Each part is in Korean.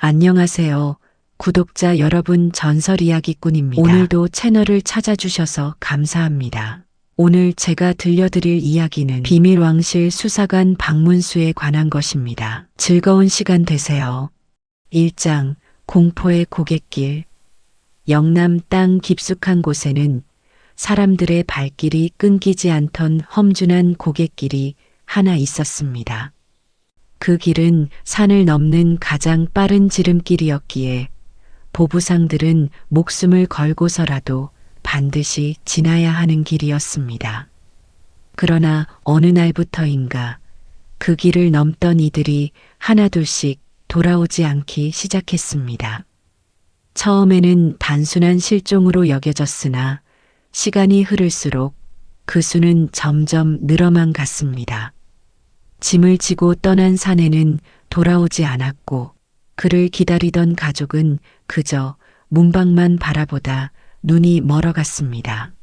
안녕하세요. 구독자 여러분, 전설 이야기꾼입니다. 오늘도 채널을 찾아주셔서 감사합니다. 오늘 제가 들려드릴 이야기는 비밀왕실 수사관 박문수에 관한 것입니다. 즐거운 시간 되세요. 1장 공포의 고갯길. 영남 땅 깊숙한 곳에는 사람들의 발길이 끊기지 않던 험준한 고갯길이 하나 있었습니다. 그 길은 산을 넘는 가장 빠른 지름길이었기에 보부상들은 목숨을 걸고서라도 반드시 지나야 하는 길이었습니다. 그러나 어느 날부터인가 그 길을 넘던 이들이 하나둘씩 돌아오지 않기 시작했습니다. 처음에는 단순한 실종으로 여겨졌으나 시간이 흐를수록 그 수는 점점 늘어만 갔습니다. 짐을 지고 떠난 사내는 돌아오지 않았고 그를 기다리던 가족은 그저 문밖만 바라보다 눈이 멀어갔습니다.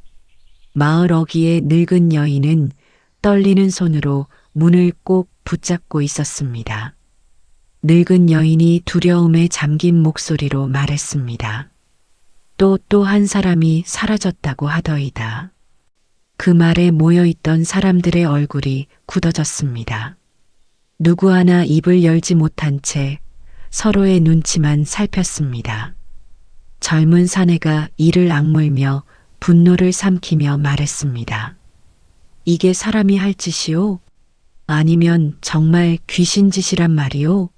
마을 어귀의 늙은 여인은 떨리는 손으로 문을 꼭 붙잡고 있었습니다. 늙은 여인이 두려움에 잠긴 목소리로 말했습니다. 또 한 사람이 사라졌다고 하더이다. 그 말에 모여있던 사람들의 얼굴이 굳어졌습니다. 누구 하나 입을 열지 못한 채 서로의 눈치만 살폈습니다. 젊은 사내가 이를 악물며 분노를 삼키며 말했습니다. 이게 사람이 할 짓이오? 아니면 정말 귀신 짓이란 말이오?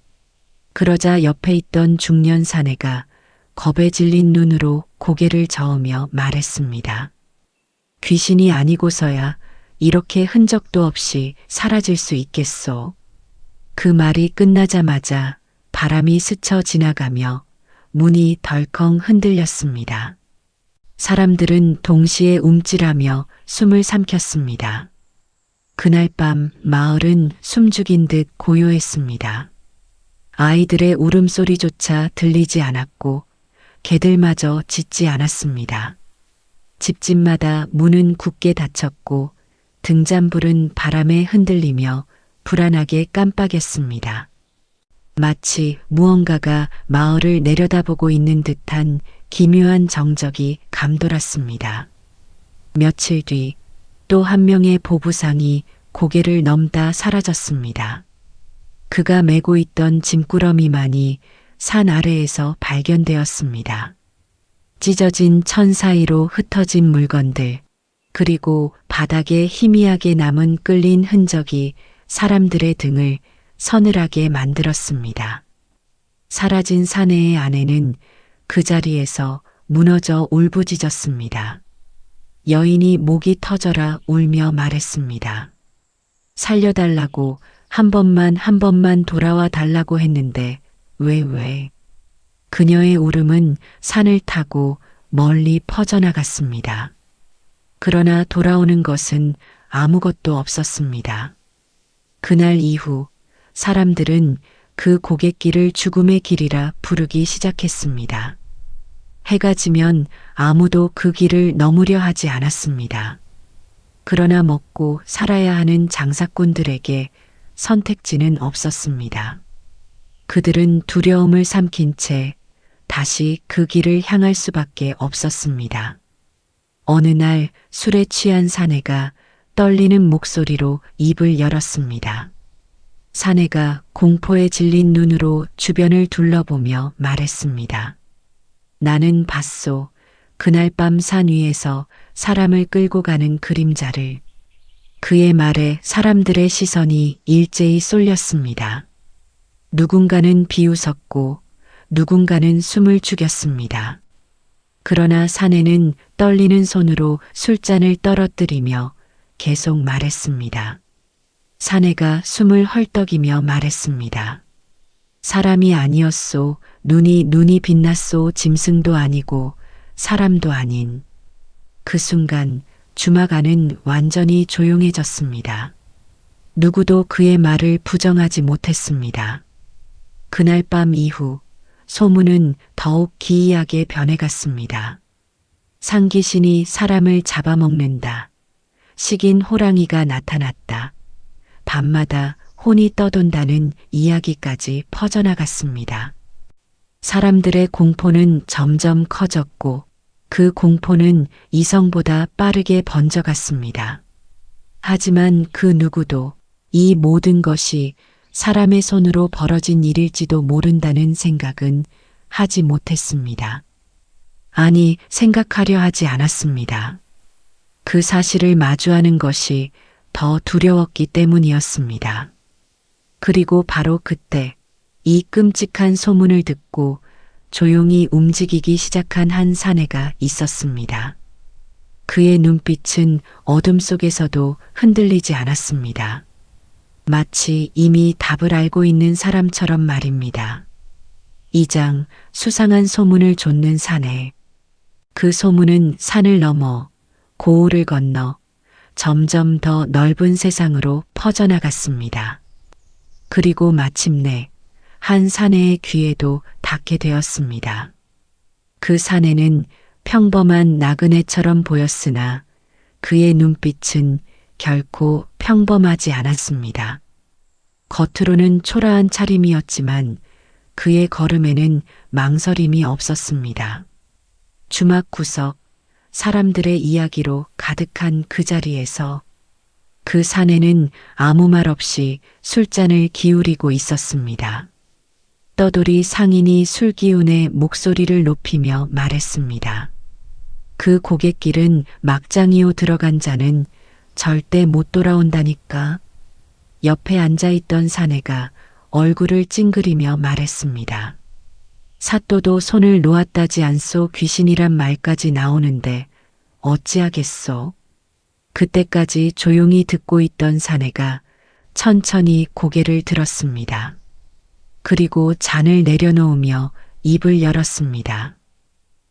그러자 옆에 있던 중년 사내가 겁에 질린 눈으로 고개를 저으며 말했습니다. 귀신이 아니고서야 이렇게 흔적도 없이 사라질 수 있겠소. 그 말이 끝나자마자 바람이 스쳐 지나가며 문이 덜컹 흔들렸습니다. 사람들은 동시에 움찔하며 숨을 삼켰습니다. 그날 밤 마을은 숨죽인 듯 고요했습니다. 아이들의 울음소리조차 들리지 않았고 개들마저 짖지 않았습니다. 집집마다 문은 굳게 닫혔고 등잔불은 바람에 흔들리며 불안하게 깜빡였습니다. 마치 무언가가 마을을 내려다보고 있는 듯한 기묘한 정적이 감돌았습니다. 며칠 뒤 또 한 명의 보부상이 고개를 넘다 사라졌습니다. 그가 메고 있던 짐꾸러미만이 산 아래에서 발견되었습니다. 찢어진 천 사이로 흩어진 물건들, 그리고 바닥에 희미하게 남은 끌린 흔적이 사람들의 등을 서늘하게 만들었습니다. 사라진 사내의 아내는 그 자리에서 무너져 울부짖었습니다. 여인이 목이 터져라 울며 말했습니다. 살려달라고 한 번만 돌아와 달라고 했는데 왜? 그녀의 울음은 산을 타고 멀리 퍼져나갔습니다. 그러나 돌아오는 것은 아무것도 없었습니다. 그날 이후 사람들은 그 고갯길을 죽음의 길이라 부르기 시작했습니다. 해가 지면 아무도 그 길을 넘으려 하지 않았습니다. 그러나 먹고 살아야 하는 장사꾼들에게 선택지는 없었습니다. 그들은 두려움을 삼킨 채 다시 그 길을 향할 수밖에 없었습니다. 어느 날 술에 취한 사내가 떨리는 목소리로 입을 열었습니다. 사내가 공포에 질린 눈으로 주변을 둘러보며 말했습니다. 나는 봤소. 그날 밤 산 위에서 사람을 끌고 가는 그림자를. 그의 말에 사람들의 시선이 일제히 쏠렸습니다. 누군가는 비웃었고 누군가는 숨을 죽였습니다. 그러나 사내는 떨리는 손으로 술잔을 떨어뜨리며 계속 말했습니다. 사내가 숨을 헐떡이며 말했습니다. 사람이 아니었소. 눈이 빛났소. 짐승도 아니고 사람도 아닌. 그 순간 주막 안은 완전히 조용해졌습니다. 누구도 그의 말을 부정하지 못했습니다. 그날 밤 이후 소문은 더욱 기이하게 변해갔습니다. 상귀신이 사람을 잡아먹는다. 식인 호랑이가 나타났다. 밤마다 혼이 떠돈다는 이야기까지 퍼져나갔습니다. 사람들의 공포는 점점 커졌고 그 공포는 이성보다 빠르게 번져갔습니다. 하지만 그 누구도 이 모든 것이 사람의 손으로 벌어진 일일지도 모른다는 생각은 하지 못했습니다. 아니, 생각하려 하지 않았습니다. 그 사실을 마주하는 것이 더 두려웠기 때문이었습니다. 그리고 바로 그때 이 끔찍한 소문을 듣고 조용히 움직이기 시작한 한 사내가 있었습니다. 그의 눈빛은 어둠 속에서도 흔들리지 않았습니다. 마치 이미 답을 알고 있는 사람처럼 말입니다. 이장, 수상한 소문을 좇는 사내. 그 소문은 산을 넘어 고을을 건너 점점 더 넓은 세상으로 퍼져나갔습니다. 그리고 마침내 한 사내의 귀에도 닿게 되었습니다. 그 사내는 평범한 나그네처럼 보였으나 그의 눈빛은 결코 평범하지 않았습니다. 겉으로는 초라한 차림이었지만 그의 걸음에는 망설임이 없었습니다. 주막 구석, 사람들의 이야기로 가득한 그 자리에서 그 사내는 아무 말 없이 술잔을 기울이고 있었습니다. 떠돌이 상인이 술 기운에 목소리를 높이며 말했습니다. 그 고갯길은 막장이요, 들어간 자는 절대 못 돌아온다니까. 옆에 앉아있던 사내가 얼굴을 찡그리며 말했습니다. 사또도 손을 놓았다지 않소. 귀신이란 말까지 나오는데 어찌하겠소. 그때까지 조용히 듣고 있던 사내가 천천히 고개를 들었습니다. 그리고 잔을 내려놓으며 입을 열었습니다.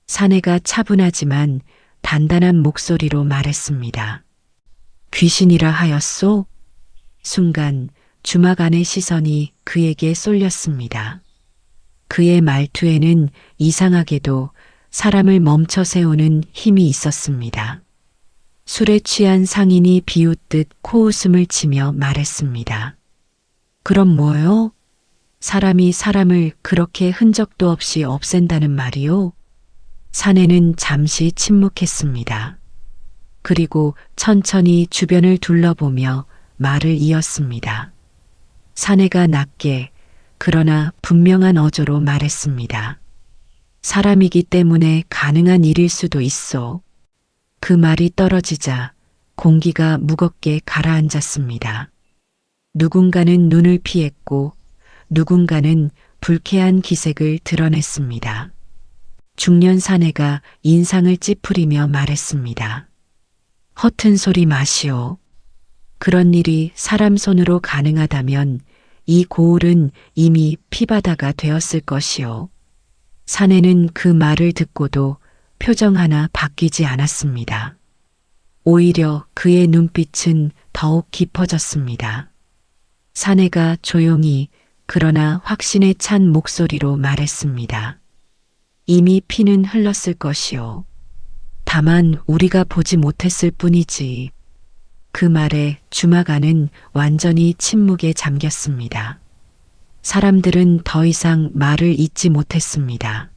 사내가 차분하지만 단단한 목소리로 말했습니다. 귀신이라 하였소? 순간 주막 안의 시선이 그에게 쏠렸습니다. 그의 말투에는 이상하게도 사람을 멈춰 세우는 힘이 있었습니다. 술에 취한 상인이 비웃듯 코웃음을 치며 말했습니다. 그럼 뭐요? 사람이 사람을 그렇게 흔적도 없이 없앤다는 말이요? 사내는 잠시 침묵했습니다. 그리고 천천히 주변을 둘러보며 말을 이었습니다. 사내가 낮게 그러나 분명한 어조로 말했습니다. 사람이기 때문에 가능한 일일 수도 있어. 그 말이 떨어지자 공기가 무겁게 가라앉았습니다. 누군가는 눈을 피했고 누군가는 불쾌한 기색을 드러냈습니다. 중년 사내가 인상을 찌푸리며 말했습니다. 허튼 소리 마시오. 그런 일이 사람 손으로 가능하다면 이 고을은 이미 피바다가 되었을 것이오. 사내는 그 말을 듣고도 표정 하나 바뀌지 않았습니다. 오히려 그의 눈빛은 더욱 깊어졌습니다. 사내가 조용히 그러나 확신에 찬 목소리로 말했습니다. 이미 피는 흘렀을 것이오. 다만 우리가 보지 못했을 뿐이지. 그 말에 주막 안은 완전히 침묵에 잠겼습니다. 사람들은 더 이상 말을 잇지 못했습니다.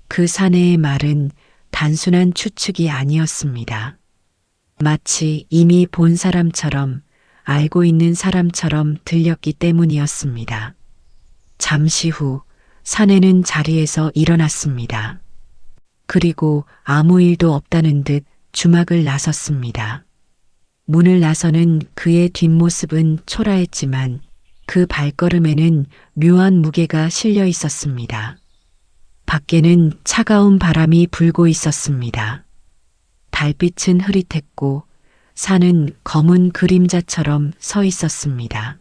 그 사내의 말은 단순한 추측이 아니었습니다. 마치 이미 본 사람처럼 알고 있는 사람처럼 들렸기 때문이었습니다. 잠시 후 사내는 자리에서 일어났습니다. 그리고 아무 일도 없다는 듯 주막을 나섰습니다. 문을 나서는 그의 뒷모습은 초라했지만 그 발걸음에는 묘한 무게가 실려 있었습니다. 밖에는 차가운 바람이 불고 있었습니다. 달빛은 흐릿했고 산은 검은 그림자처럼 서 있었습니다.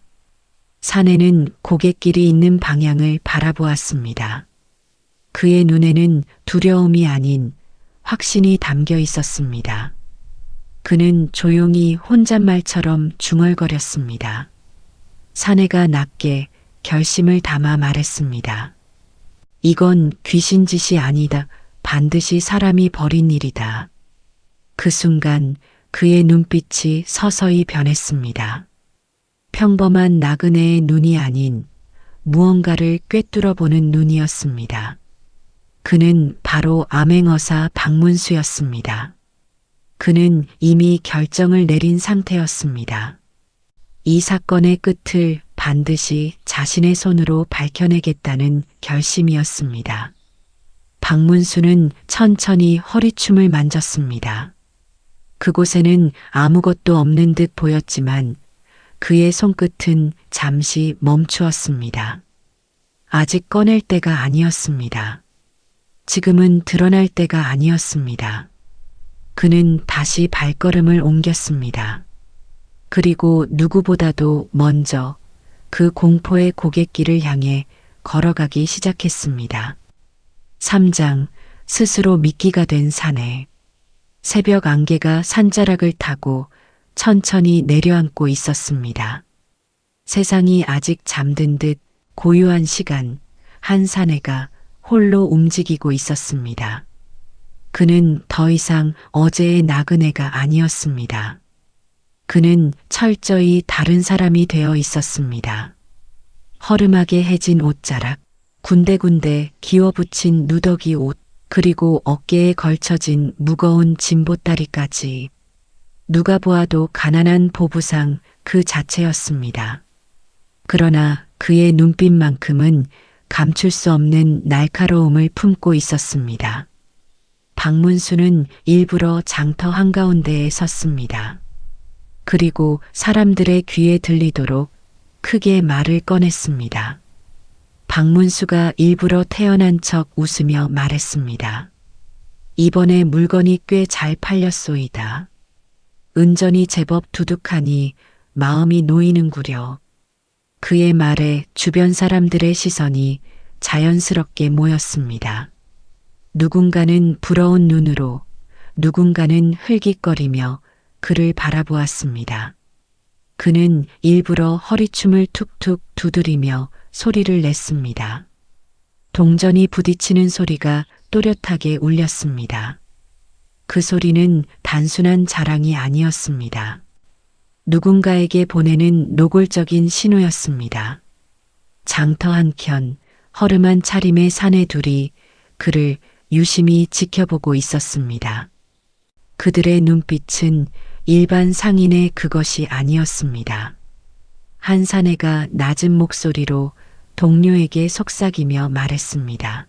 사내는 고갯길이 있는 방향을 바라보았습니다. 그의 눈에는 두려움이 아닌 확신이 담겨 있었습니다. 그는 조용히 혼잣말처럼 중얼거렸습니다. 사내가 낮게 결심을 담아 말했습니다. 이건 귀신 짓이 아니다. 반드시 사람이 벌인 일이다. 그 순간 그의 눈빛이 서서히 변했습니다. 평범한 나그네의 눈이 아닌 무언가를 꿰뚫어 보는 눈이었습니다. 그는 바로 암행어사 박문수였습니다. 그는 이미 결정을 내린 상태였습니다. 이 사건의 끝을 반드시 자신의 손으로 밝혀내겠다는 결심이었습니다. 박문수는 천천히 허리춤을 만졌습니다. 그곳에는 아무것도 없는 듯 보였지만 그의 손끝은 잠시 멈추었습니다. 아직 꺼낼 때가 아니었습니다. 지금은 드러날 때가 아니었습니다. 그는 다시 발걸음을 옮겼습니다. 그리고 누구보다도 먼저 그 공포의 고갯길을 향해 걸어가기 시작했습니다. 3장 스스로 미끼가 된 사내. 새벽 안개가 산자락을 타고 천천히 내려앉고 있었습니다. 세상이 아직 잠든 듯 고요한 시간, 한 사내가 홀로 움직이고 있었습니다. 그는 더 이상 어제의 나그네가 아니었습니다. 그는 철저히 다른 사람이 되어 있었습니다. 허름하게 해진 옷자락, 군데군데 기워붙인 누더기 옷, 그리고 어깨에 걸쳐진 무거운 짐보따리까지 누가 보아도 가난한 보부상 그 자체였습니다. 그러나 그의 눈빛만큼은 감출 수 없는 날카로움을 품고 있었습니다. 박문수는 일부러 장터 한가운데에 섰습니다. 그리고 사람들의 귀에 들리도록 크게 말을 꺼냈습니다. 박문수가 일부러 태어난 척 웃으며 말했습니다. 이번에 물건이 꽤 잘 팔렸소이다. 은전이 제법 두둑하니 마음이 놓이는구려. 그의 말에 주변 사람들의 시선이 자연스럽게 모였습니다. 누군가는 부러운 눈으로, 누군가는 흘깃거리며 그를 바라보았습니다. 그는 일부러 허리춤을 툭툭 두드리며 소리를 냈습니다. 동전이 부딪히는 소리가 또렷하게 울렸습니다. 그 소리는 단순한 자랑이 아니었습니다. 누군가에게 보내는 노골적인 신호였습니다. 장터 한켠 허름한 차림의 사내 둘이 그를 유심히 지켜보고 있었습니다. 그들의 눈빛은 일반 상인의 그것이 아니었습니다. 한 사내가 낮은 목소리로 동료에게 속삭이며 말했습니다.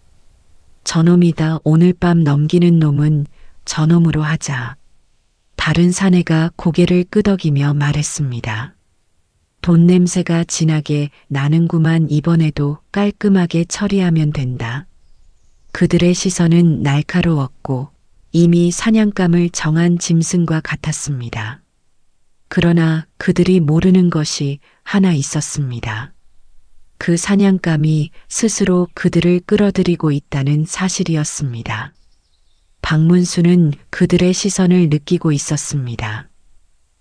저놈이다. 오늘 밤 넘기는 놈은 저놈으로 하자. 다른 사내가 고개를 끄덕이며 말했습니다. 돈 냄새가 진하게 나는구만. 이번에도 깔끔하게 처리하면 된다. 그들의 시선은 날카로웠고 이미 사냥감을 정한 짐승과 같았습니다. 그러나 그들이 모르는 것이 하나 있었습니다. 그 사냥감이 스스로 그들을 끌어들이고 있다는 사실이었습니다. 박문수는 그들의 시선을 느끼고 있었습니다.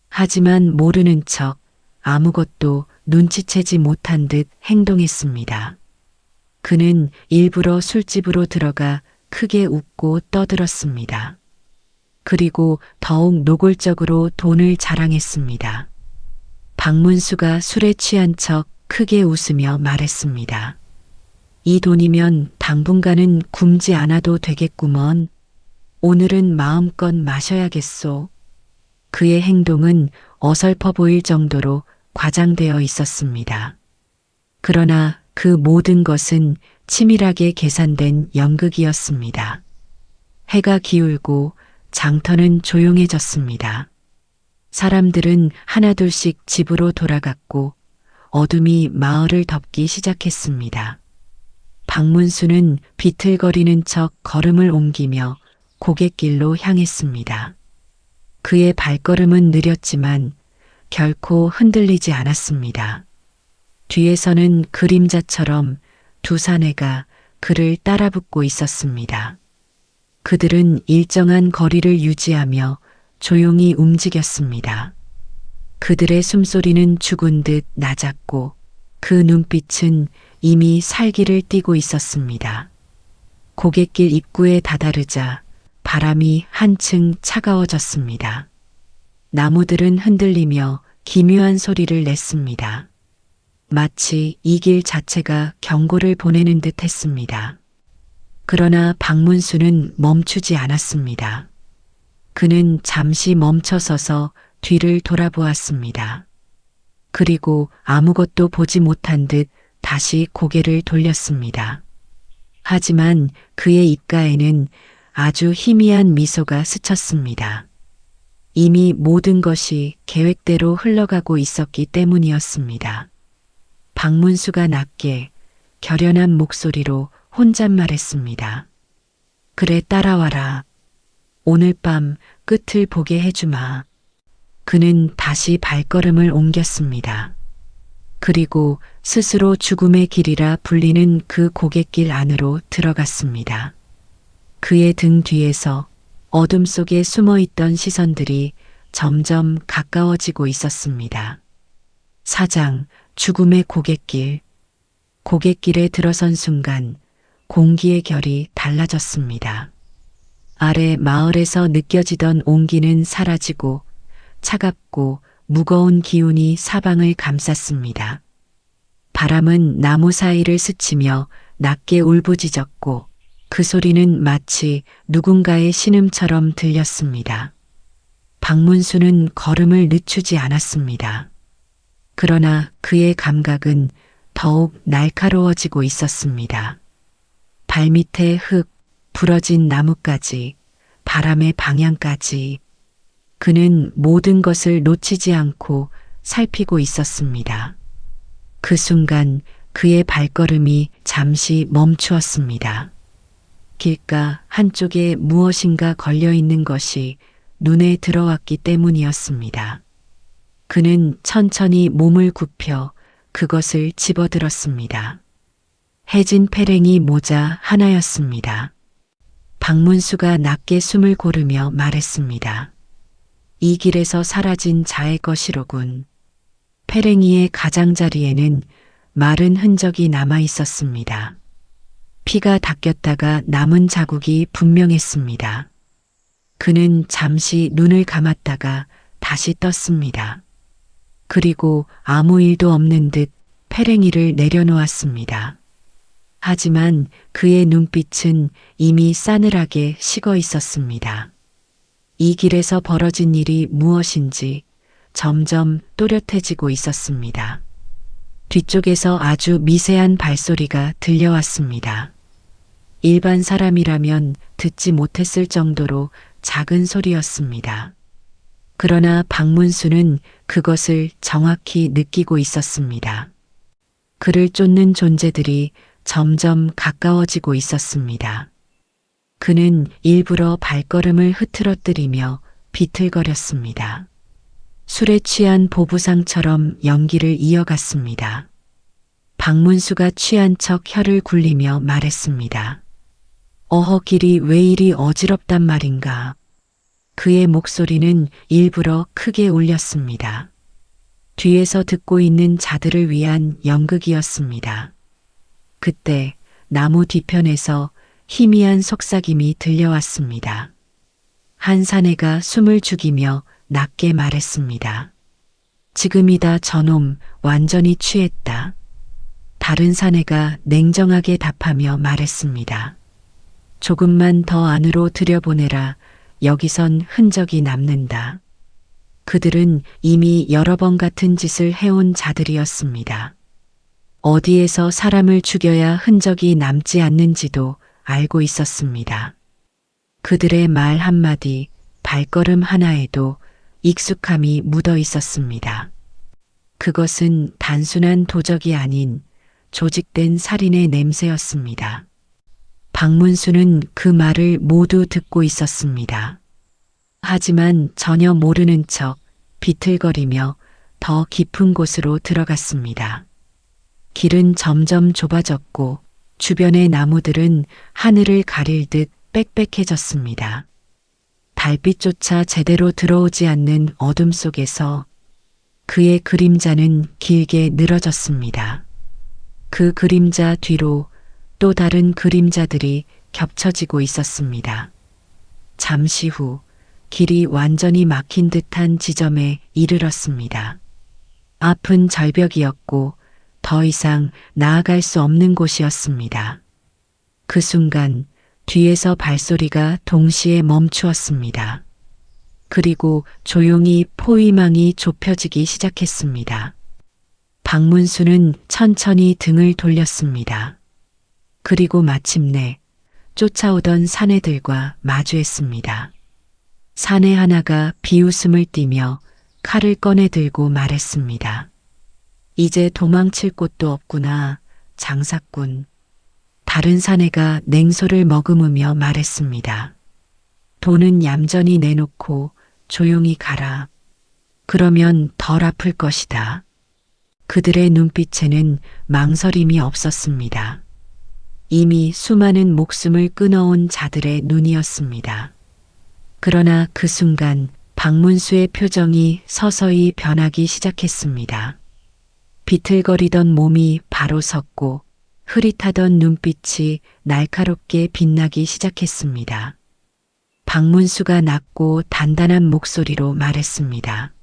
하지만 모르는 척 아무것도 눈치채지 못한 듯 행동했습니다. 그는 일부러 술집으로 들어가 크게 웃고 떠들었습니다. 그리고 더욱 노골적으로 돈을 자랑했습니다. 박문수가 술에 취한 척 크게 웃으며 말했습니다. 이 돈이면 당분간은 굶지 않아도 되겠구먼. 오늘은 마음껏 마셔야겠소. 그의 행동은 어설퍼 보일 정도로 과장되어 있었습니다. 그러나 그 모든 것은 치밀하게 계산된 연극이었습니다. 해가 기울고 장터는 조용해졌습니다. 사람들은 하나둘씩 집으로 돌아갔고 어둠이 마을을 덮기 시작했습니다. 박문수는 비틀거리는 척 걸음을 옮기며 고갯길로 향했습니다. 그의 발걸음은 느렸지만 결코 흔들리지 않았습니다. 뒤에서는 그림자처럼 두 사내가 그를 따라붙고 있었습니다. 그들은 일정한 거리를 유지하며 조용히 움직였습니다. 그들의 숨소리는 죽은 듯 낮았고 그 눈빛은 이미 살기를 띠고 있었습니다. 고갯길 입구에 다다르자 바람이 한층 차가워졌습니다. 나무들은 흔들리며 기묘한 소리를 냈습니다. 마치 이 길 자체가 경고를 보내는 듯 했습니다. 그러나 박문수는 멈추지 않았습니다. 그는 잠시 멈춰서서 뒤를 돌아보았습니다. 그리고 아무것도 보지 못한 듯 다시 고개를 돌렸습니다. 하지만 그의 입가에는 아주 희미한 미소가 스쳤습니다. 이미 모든 것이 계획대로 흘러가고 있었기 때문이었습니다. 박문수가 낮게 결연한 목소리로 혼잣말했습니다. 그래, 따라와라. 오늘 밤 끝을 보게 해주마. 그는 다시 발걸음을 옮겼습니다. 그리고 스스로 죽음의 길이라 불리는 그 고갯길 안으로 들어갔습니다. 그의 등 뒤에서 어둠 속에 숨어있던 시선들이 점점 가까워지고 있었습니다. 사장, 죽음의 고갯길. 고갯길에 들어선 순간 공기의 결이 달라졌습니다. 아래 마을에서 느껴지던 온기는 사라지고 차갑고 무거운 기운이 사방을 감쌌습니다. 바람은 나무 사이를 스치며 낮게 울부짖었고 그 소리는 마치 누군가의 신음처럼 들렸습니다. 박문수는 걸음을 늦추지 않았습니다. 그러나 그의 감각은 더욱 날카로워지고 있었습니다. 발밑의 흙, 부러진 나뭇가지, 바람의 방향까지 그는 모든 것을 놓치지 않고 살피고 있었습니다. 그 순간 그의 발걸음이 잠시 멈추었습니다. 길가 한쪽에 무엇인가 걸려있는 것이 눈에 들어왔기 때문이었습니다. 그는 천천히 몸을 굽혀 그것을 집어들었습니다. 해진 페랭이 모자 하나였습니다. 박문수가 낮게 숨을 고르며 말했습니다. 이 길에서 사라진 자의 것이로군. 페랭이의 가장자리에는 마른 흔적이 남아 있었습니다. 피가 닦였다가 남은 자국이 분명했습니다. 그는 잠시 눈을 감았다가 다시 떴습니다. 그리고 아무 일도 없는 듯 페랭이를 내려놓았습니다. 하지만 그의 눈빛은 이미 싸늘하게 식어 있었습니다. 이 길에서 벌어진 일이 무엇인지 점점 또렷해지고 있었습니다. 뒤쪽에서 아주 미세한 발소리가 들려왔습니다. 일반 사람이라면 듣지 못했을 정도로 작은 소리였습니다. 그러나 박문수는 그것을 정확히 느끼고 있었습니다. 그를 쫓는 존재들이 점점 가까워지고 있었습니다. 그는 일부러 발걸음을 흐트러뜨리며 비틀거렸습니다. 술에 취한 보부상처럼 연기를 이어갔습니다. 박문수가 취한 척 혀를 굴리며 말했습니다. 어허, 길이 왜 이리 어지럽단 말인가. 그의 목소리는 일부러 크게 울렸습니다. 뒤에서 듣고 있는 자들을 위한 연극이었습니다. 그때 나무 뒤편에서 희미한 속삭임이 들려왔습니다. 한 사내가 숨을 죽이며 낮게 말했습니다. 지금이다, 저놈 완전히 취했다. 다른 사내가 냉정하게 답하며 말했습니다. 조금만 더 안으로 들여보내라. 여기선 흔적이 남는다. 그들은 이미 여러 번 같은 짓을 해온 자들이었습니다. 어디에서 사람을 죽여야 흔적이 남지 않는지도 알고 있었습니다. 그들의 말 한마디, 발걸음 하나에도 익숙함이 묻어 있었습니다. 그것은 단순한 도적이 아닌 조직된 살인의 냄새였습니다. 박문수는 그 말을 모두 듣고 있었습니다. 하지만 전혀 모르는 척 비틀거리며 더 깊은 곳으로 들어갔습니다. 길은 점점 좁아졌고 주변의 나무들은 하늘을 가릴 듯 빽빽해졌습니다. 달빛조차 제대로 들어오지 않는 어둠 속에서 그의 그림자는 길게 늘어졌습니다. 그 그림자 뒤로 또 다른 그림자들이 겹쳐지고 있었습니다. 잠시 후 길이 완전히 막힌 듯한 지점에 이르렀습니다. 앞은 절벽이었고 더 이상 나아갈 수 없는 곳이었습니다. 그 순간 뒤에서 발소리가 동시에 멈추었습니다. 그리고 조용히 포위망이 좁혀지기 시작했습니다. 박문수는 천천히 등을 돌렸습니다. 그리고 마침내 쫓아오던 사내들과 마주했습니다. 사내 하나가 비웃음을 띠며 칼을 꺼내 들고 말했습니다. 이제 도망칠 곳도 없구나, 장사꾼. 다른 사내가 냉소를 머금으며 말했습니다. 돈은 얌전히 내놓고 조용히 가라. 그러면 덜 아플 것이다. 그들의 눈빛에는 망설임이 없었습니다. 이미 수많은 목숨을 끊어온 자들의 눈이었습니다. 그러나 그 순간 박문수의 표정이 서서히 변하기 시작했습니다. 비틀거리던 몸이 바로 섰고 흐릿하던 눈빛이 날카롭게 빛나기 시작했습니다. 박문수가 낮고 단단한 목소리로 말했습니다.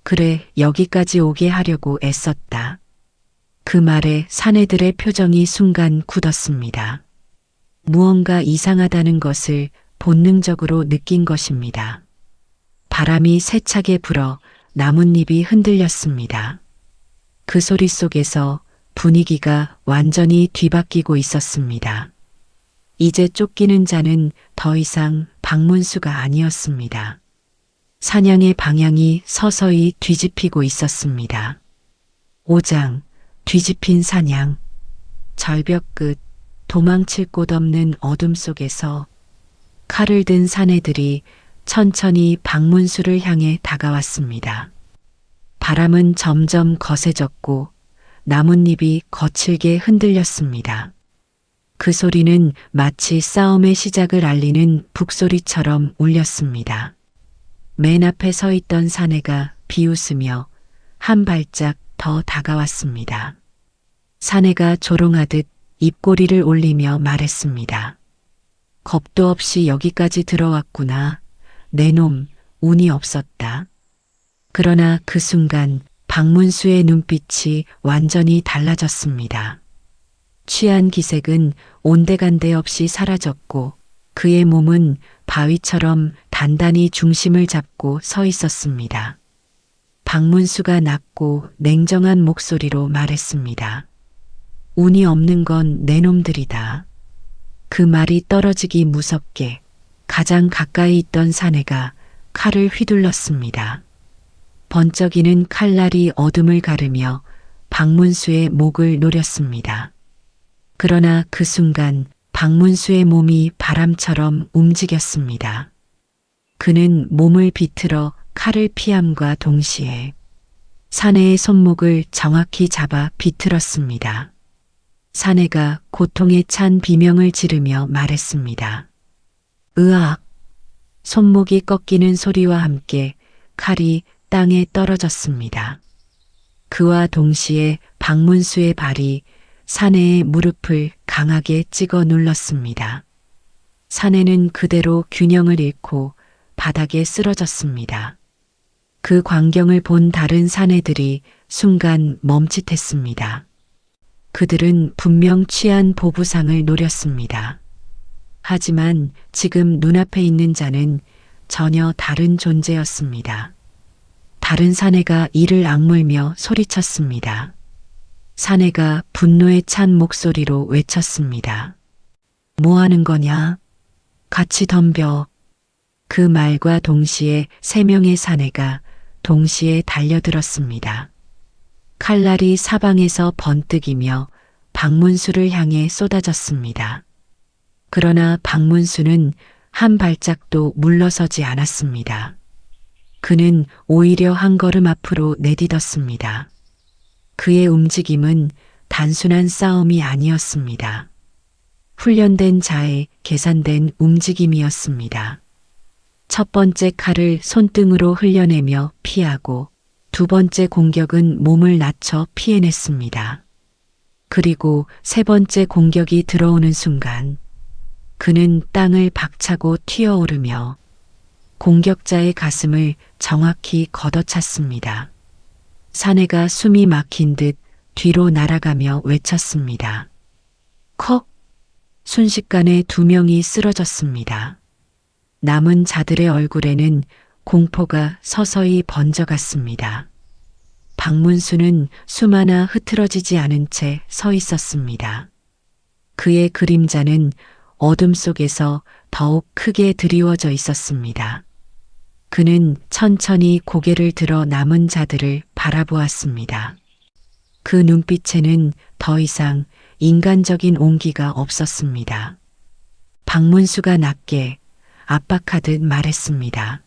그래, 여기까지 오게 하려고 애썼다. 그 말에 사내들의 표정이 순간 굳었습니다. 무언가 이상하다는 것을 본능적으로 느낀 것입니다. 바람이 세차게 불어 나뭇잎이 흔들렸습니다. 그 소리 속에서 분위기가 완전히 뒤바뀌고 있었습니다. 이제 쫓기는 자는 더 이상 박문수가 아니었습니다. 사냥의 방향이 서서히 뒤집히고 있었습니다. 5장 뒤집힌 사냥. 절벽 끝 도망칠 곳 없는 어둠 속에서 칼을 든 사내들이 천천히 박문수를 향해 다가왔습니다. 바람은 점점 거세졌고 나뭇잎이 거칠게 흔들렸습니다. 그 소리는 마치 싸움의 시작을 알리는 북소리처럼 울렸습니다. 맨 앞에 서 있던 사내가 비웃으며 한 발짝 더 다가왔습니다. 사내가 조롱하듯 입꼬리를 올리며 말했습니다. 겁도 없이 여기까지 들어왔구나. 내 놈, 운이 없었다. 그러나 그 순간 박문수의 눈빛이 완전히 달라졌습니다. 취한 기색은 온데간데 없이 사라졌고 그의 몸은 바위처럼 단단히 중심을 잡고 서 있었습니다. 박문수가 낮고 냉정한 목소리로 말했습니다. 운이 없는 건 내 놈들이다. 그 말이 떨어지기 무섭게 가장 가까이 있던 사내가 칼을 휘둘렀습니다. 번쩍이는 칼날이 어둠을 가르며 박문수의 목을 노렸습니다. 그러나 그 순간 박문수의 몸이 바람처럼 움직였습니다. 그는 몸을 비틀어 칼을 피함과 동시에 사내의 손목을 정확히 잡아 비틀었습니다. 사내가 고통에 찬 비명을 지르며 말했습니다. 으악! 손목이 꺾이는 소리와 함께 칼이 땅에 떨어졌습니다. 그와 동시에 박문수의 발이 사내의 무릎을 강하게 찍어 눌렀습니다. 사내는 그대로 균형을 잃고 바닥에 쓰러졌습니다. 그 광경을 본 다른 사내들이 순간 멈칫했습니다. 그들은 분명 취한 보부상을 노렸습니다. 하지만 지금 눈앞에 있는 자는 전혀 다른 존재였습니다. 다른 사내가 이를 악물며 소리쳤습니다. 사내가 분노에 찬 목소리로 외쳤습니다. 뭐 하는 거냐? 같이 덤벼. 그 말과 동시에 3명의 사내가 동시에 달려들었습니다. 칼날이 사방에서 번뜩이며 박문수를 향해 쏟아졌습니다. 그러나 박문수는 한 발짝도 물러서지 않았습니다. 그는 오히려 한 걸음 앞으로 내디뎠습니다. 그의 움직임은 단순한 싸움이 아니었습니다. 훈련된 자의 계산된 움직임이었습니다. 첫 번째 칼을 손등으로 흘려내며 피하고 두 번째 공격은 몸을 낮춰 피해냈습니다. 그리고 세 번째 공격이 들어오는 순간 그는 땅을 박차고 튀어오르며 공격자의 가슴을 정확히 걷어찼습니다. 사내가 숨이 막힌 듯 뒤로 날아가며 외쳤습니다. 컥! 순식간에 2명이 쓰러졌습니다. 남은 자들의 얼굴에는 공포가 서서히 번져갔습니다. 박문수는 숨 하나 흐트러지지 않은 채 서 있었습니다. 그의 그림자는 어둠 속에서 더욱 크게 드리워져 있었습니다. 그는 천천히 고개를 들어 남은 자들을 바라보았습니다. 그 눈빛에는 더 이상 인간적인 온기가 없었습니다. 박문수가 낮게 압박하듯 말했습니다.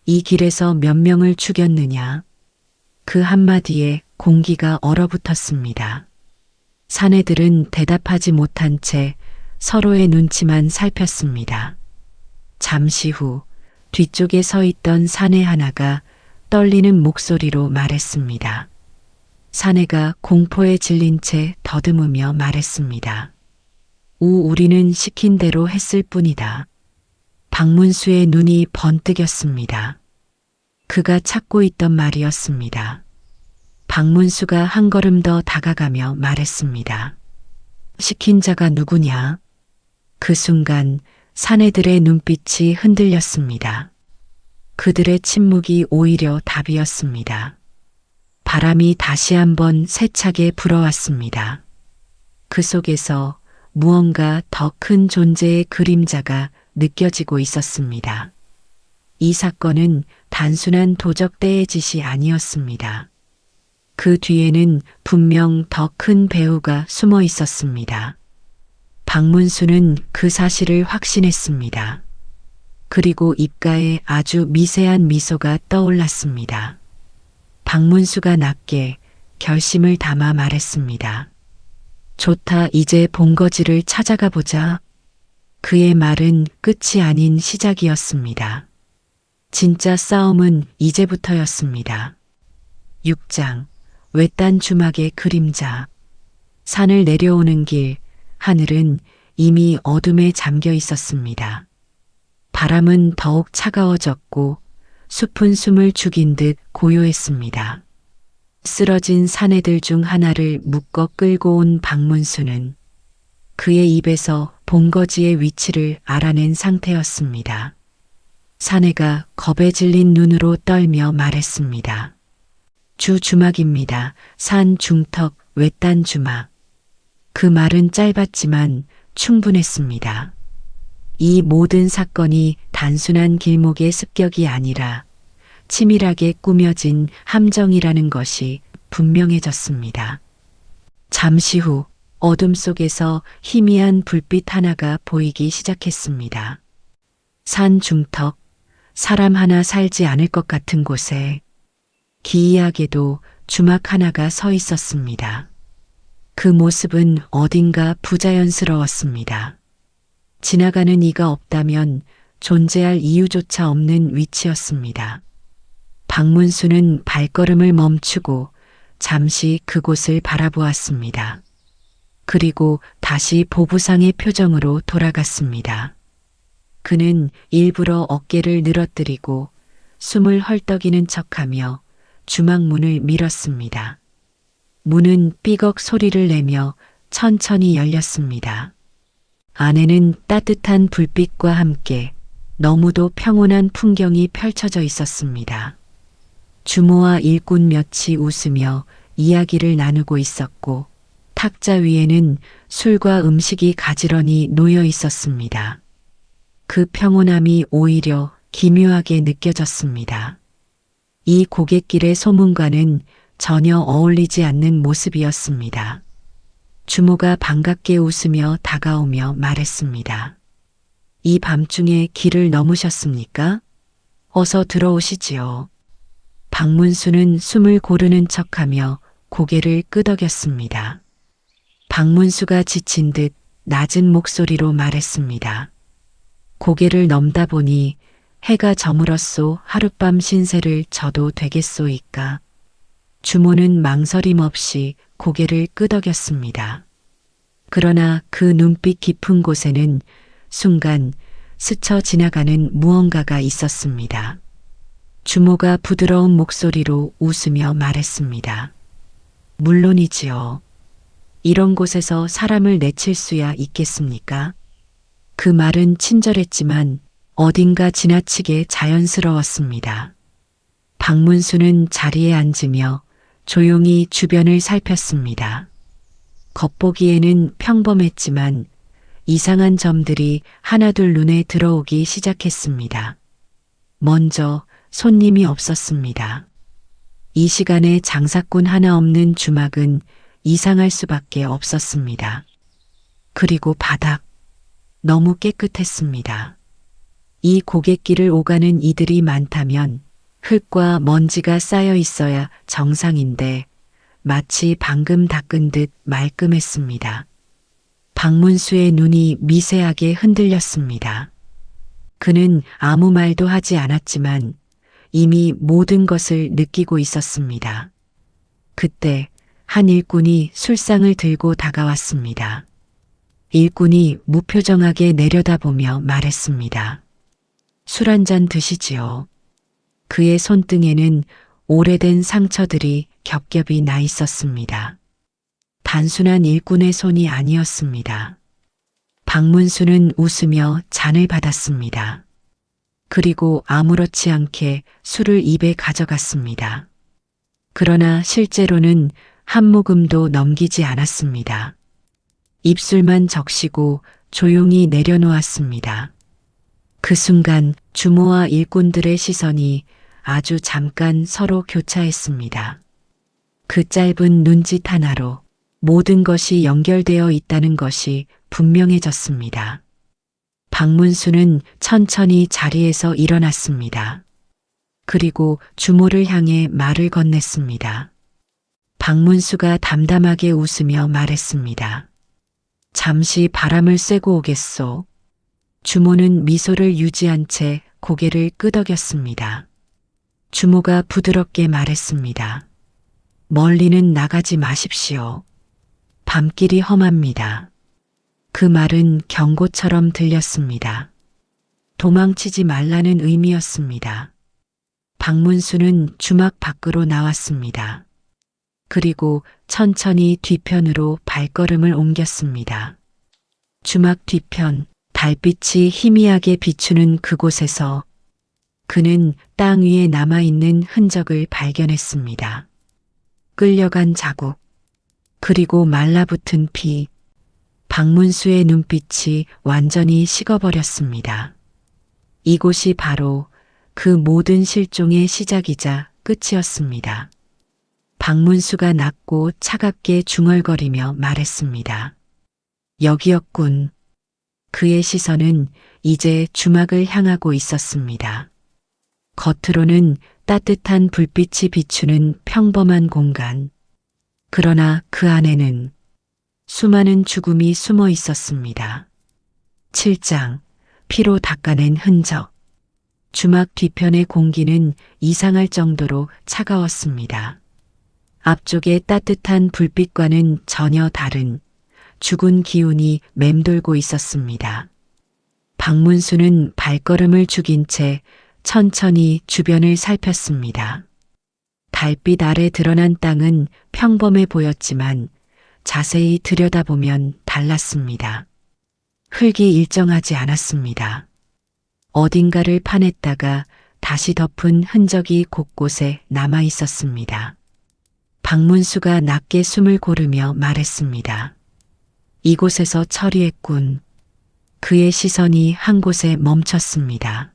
이 길에서 몇 명을 죽였느냐? 그 한마디에 공기가 얼어붙었습니다. 사내들은 대답하지 못한 채 서로의 눈치만 살폈습니다. 잠시 후 뒤쪽에 서 있던 사내 하나가 떨리는 목소리로 말했습니다. 사내가 공포에 질린 채 더듬으며 말했습니다. 우리는 시킨 대로 했을 뿐이다. 박문수의 눈이 번뜩였습니다. 그가 찾고 있던 말이었습니다. 박문수가 한 걸음 더 다가가며 말했습니다. 시킨 자가 누구냐? 그 순간 사내들의 눈빛이 흔들렸습니다. 그들의 침묵이 오히려 답이었습니다. 바람이 다시 한번 세차게 불어왔습니다. 그 속에서 무언가 더 큰 존재의 그림자가 느껴지고 있었습니다. 이 사건은 단순한 도적대의 짓이 아니었습니다. 그 뒤에는 분명 더 큰 배우가 숨어 있었습니다. 박문수는 그 사실을 확신했습니다. 그리고 입가에 아주 미세한 미소가 떠올랐습니다. 박문수가 낮게 결심을 담아 말했습니다. 좋다, 이제 본거지를 찾아가 보자. 그의 말은 끝이 아닌 시작이었습니다. 진짜 싸움은 이제부터였습니다. 6장 외딴 주막의 그림자. 산을 내려오는 길, 하늘은 이미 어둠에 잠겨 있었습니다. 바람은 더욱 차가워졌고 숲은 숨을 죽인 듯 고요했습니다. 쓰러진 사내들 중 하나를 묶어 끌고 온 박문수는 그의 입에서 본거지의 위치를 알아낸 상태였습니다. 사내가 겁에 질린 눈으로 떨며 말했습니다. 주막입니다. 산 중턱 외딴 주막. 그 말은 짧았지만 충분했습니다. 이 모든 사건이 단순한 길목의 습격이 아니라 치밀하게 꾸며진 함정이라는 것이 분명해졌습니다. 잠시 후 어둠 속에서 희미한 불빛 하나가 보이기 시작했습니다. 산 중턱, 사람 하나 살지 않을 것 같은 곳에 기이하게도 주막 하나가 서 있었습니다. 그 모습은 어딘가 부자연스러웠습니다. 지나가는 이가 없다면 존재할 이유조차 없는 위치였습니다. 박문수는 발걸음을 멈추고 잠시 그곳을 바라보았습니다. 그리고 다시 보부상의 표정으로 돌아갔습니다. 그는 일부러 어깨를 늘어뜨리고 숨을 헐떡이는 척하며 주막 문을 밀었습니다. 문은 삐걱 소리를 내며 천천히 열렸습니다. 안에는 따뜻한 불빛과 함께 너무도 평온한 풍경이 펼쳐져 있었습니다. 주모와 일꾼 몇이 웃으며 이야기를 나누고 있었고 탁자 위에는 술과 음식이 가지런히 놓여 있었습니다. 그 평온함이 오히려 기묘하게 느껴졌습니다. 이 고갯길의 소문과는 전혀 어울리지 않는 모습이었습니다. 주모가 반갑게 웃으며 다가오며 말했습니다. 이 밤중에 길을 넘으셨습니까? 어서 들어오시지요. 박문수는 숨을 고르는 척하며 고개를 끄덕였습니다. 박문수가 지친 듯 낮은 목소리로 말했습니다. 고개를 넘다 보니 해가 저물었소. 하룻밤 신세를 져도 되겠소이까. 주모는 망설임 없이 고개를 끄덕였습니다. 그러나 그 눈빛 깊은 곳에는 순간 스쳐 지나가는 무언가가 있었습니다. 주모가 부드러운 목소리로 웃으며 말했습니다. 물론이지요. 이런 곳에서 사람을 내칠 수야 있겠습니까? 그 말은 친절했지만 어딘가 지나치게 자연스러웠습니다. 박문수는 자리에 앉으며 조용히 주변을 살폈습니다. 겉보기에는 평범했지만 이상한 점들이 하나둘 눈에 들어오기 시작했습니다. 먼저 손님이 없었습니다. 이 시간에 장사꾼 하나 없는 주막은 이상할 수밖에 없었습니다. 그리고 바닥, 너무 깨끗했습니다. 이 고갯길을 오가는 이들이 많다면 흙과 먼지가 쌓여 있어야 정상인데 마치 방금 닦은 듯 말끔했습니다. 박문수의 눈이 미세하게 흔들렸습니다. 그는 아무 말도 하지 않았지만 이미 모든 것을 느끼고 있었습니다. 그때 한 일꾼이 술상을 들고 다가왔습니다. 일꾼이 무표정하게 내려다보며 말했습니다. 술 한 잔 드시지요. 그의 손등에는 오래된 상처들이 겹겹이 나 있었습니다. 단순한 일꾼의 손이 아니었습니다. 박문수는 웃으며 잔을 받았습니다. 그리고 아무렇지 않게 술을 입에 가져갔습니다. 그러나 실제로는 한 모금도 넘기지 않았습니다. 입술만 적시고 조용히 내려놓았습니다. 그 순간 주모와 일꾼들의 시선이 아주 잠깐 서로 교차했습니다. 그 짧은 눈짓 하나로 모든 것이 연결되어 있다는 것이 분명해졌습니다. 박문수는 천천히 자리에서 일어났습니다. 그리고 주모를 향해 말을 건넸습니다. 박문수가 담담하게 웃으며 말했습니다. 잠시 바람을 쐬고 오겠소. 주모는 미소를 유지한 채 고개를 끄덕였습니다. 주모가 부드럽게 말했습니다. 멀리는 나가지 마십시오. 밤길이 험합니다. 그 말은 경고처럼 들렸습니다. 도망치지 말라는 의미였습니다. 박문수는 주막 밖으로 나왔습니다. 그리고 천천히 뒤편으로 발걸음을 옮겼습니다. 주막 뒤편, 달빛이 희미하게 비추는 그곳에서 그는 땅 위에 남아있는 흔적을 발견했습니다. 끌려간 자국, 그리고 말라붙은 피, 박문수의 눈빛이 완전히 식어버렸습니다. 이곳이 바로 그 모든 실종의 시작이자 끝이었습니다. 박문수가 낮고 차갑게 중얼거리며 말했습니다. 여기였군. 그의 시선은 이제 주막을 향하고 있었습니다. 겉으로는 따뜻한 불빛이 비추는 평범한 공간. 그러나 그 안에는 수많은 죽음이 숨어 있었습니다. 7장, 피로 닦아낸 흔적. 주막 뒤편의 공기는 이상할 정도로 차가웠습니다. 앞쪽의 따뜻한 불빛과는 전혀 다른 죽은 기운이 맴돌고 있었습니다. 박문수는 발걸음을 죽인 채 천천히 주변을 살폈습니다. 달빛 아래 드러난 땅은 평범해 보였지만 자세히 들여다보면 달랐습니다. 흙이 일정하지 않았습니다. 어딘가를 파냈다가 다시 덮은 흔적이 곳곳에 남아 있었습니다. 박문수가 낮게 숨을 고르며 말했습니다. 이곳에서 처리했군. 그의 시선이 한 곳에 멈췄습니다.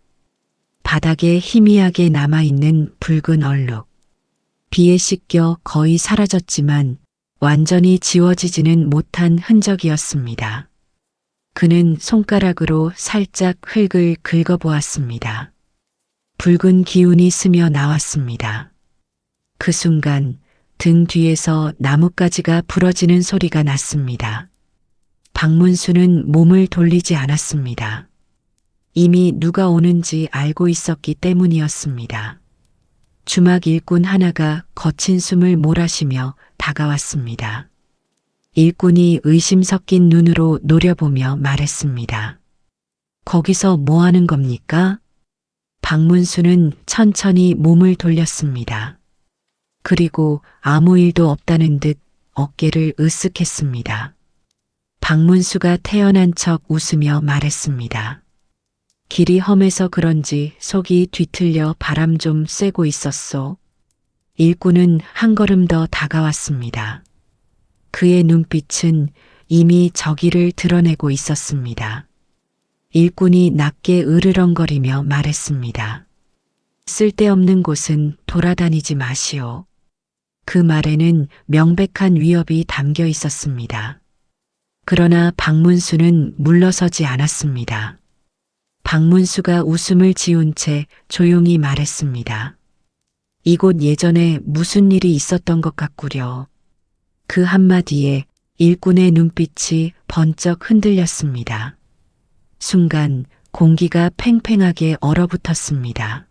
바닥에 희미하게 남아있는 붉은 얼룩. 비에 씻겨 거의 사라졌지만 완전히 지워지지는 못한 흔적이었습니다. 그는 손가락으로 살짝 흙을 긁어보았습니다. 붉은 기운이 스며 나왔습니다. 그 순간 등 뒤에서 나뭇가지가 부러지는 소리가 났습니다. 박문수는 몸을 돌리지 않았습니다. 이미 누가 오는지 알고 있었기 때문이었습니다. 주막 일꾼 하나가 거친 숨을 몰아쉬며 다가왔습니다. 일꾼이 의심 섞인 눈으로 노려보며 말했습니다. 거기서 뭐 하는 겁니까? 박문수는 천천히 몸을 돌렸습니다. 그리고 아무 일도 없다는 듯 어깨를 으쓱했습니다. 박문수가 태연한 척 웃으며 말했습니다. 길이 험해서 그런지 속이 뒤틀려 바람 좀 쐬고 있었소. 일꾼은 한 걸음 더 다가왔습니다. 그의 눈빛은 이미 저기를 드러내고 있었습니다. 일꾼이 낮게 으르렁거리며 말했습니다. 쓸데없는 곳은 돌아다니지 마시오. 그 말에는 명백한 위협이 담겨 있었습니다. 그러나 박문수는 물러서지 않았습니다. 박문수가 웃음을 지운 채 조용히 말했습니다. 이곳 예전에 무슨 일이 있었던 것 같구려. 그 한마디에 일꾼의 눈빛이 번쩍 흔들렸습니다. 순간 공기가 팽팽하게 얼어붙었습니다.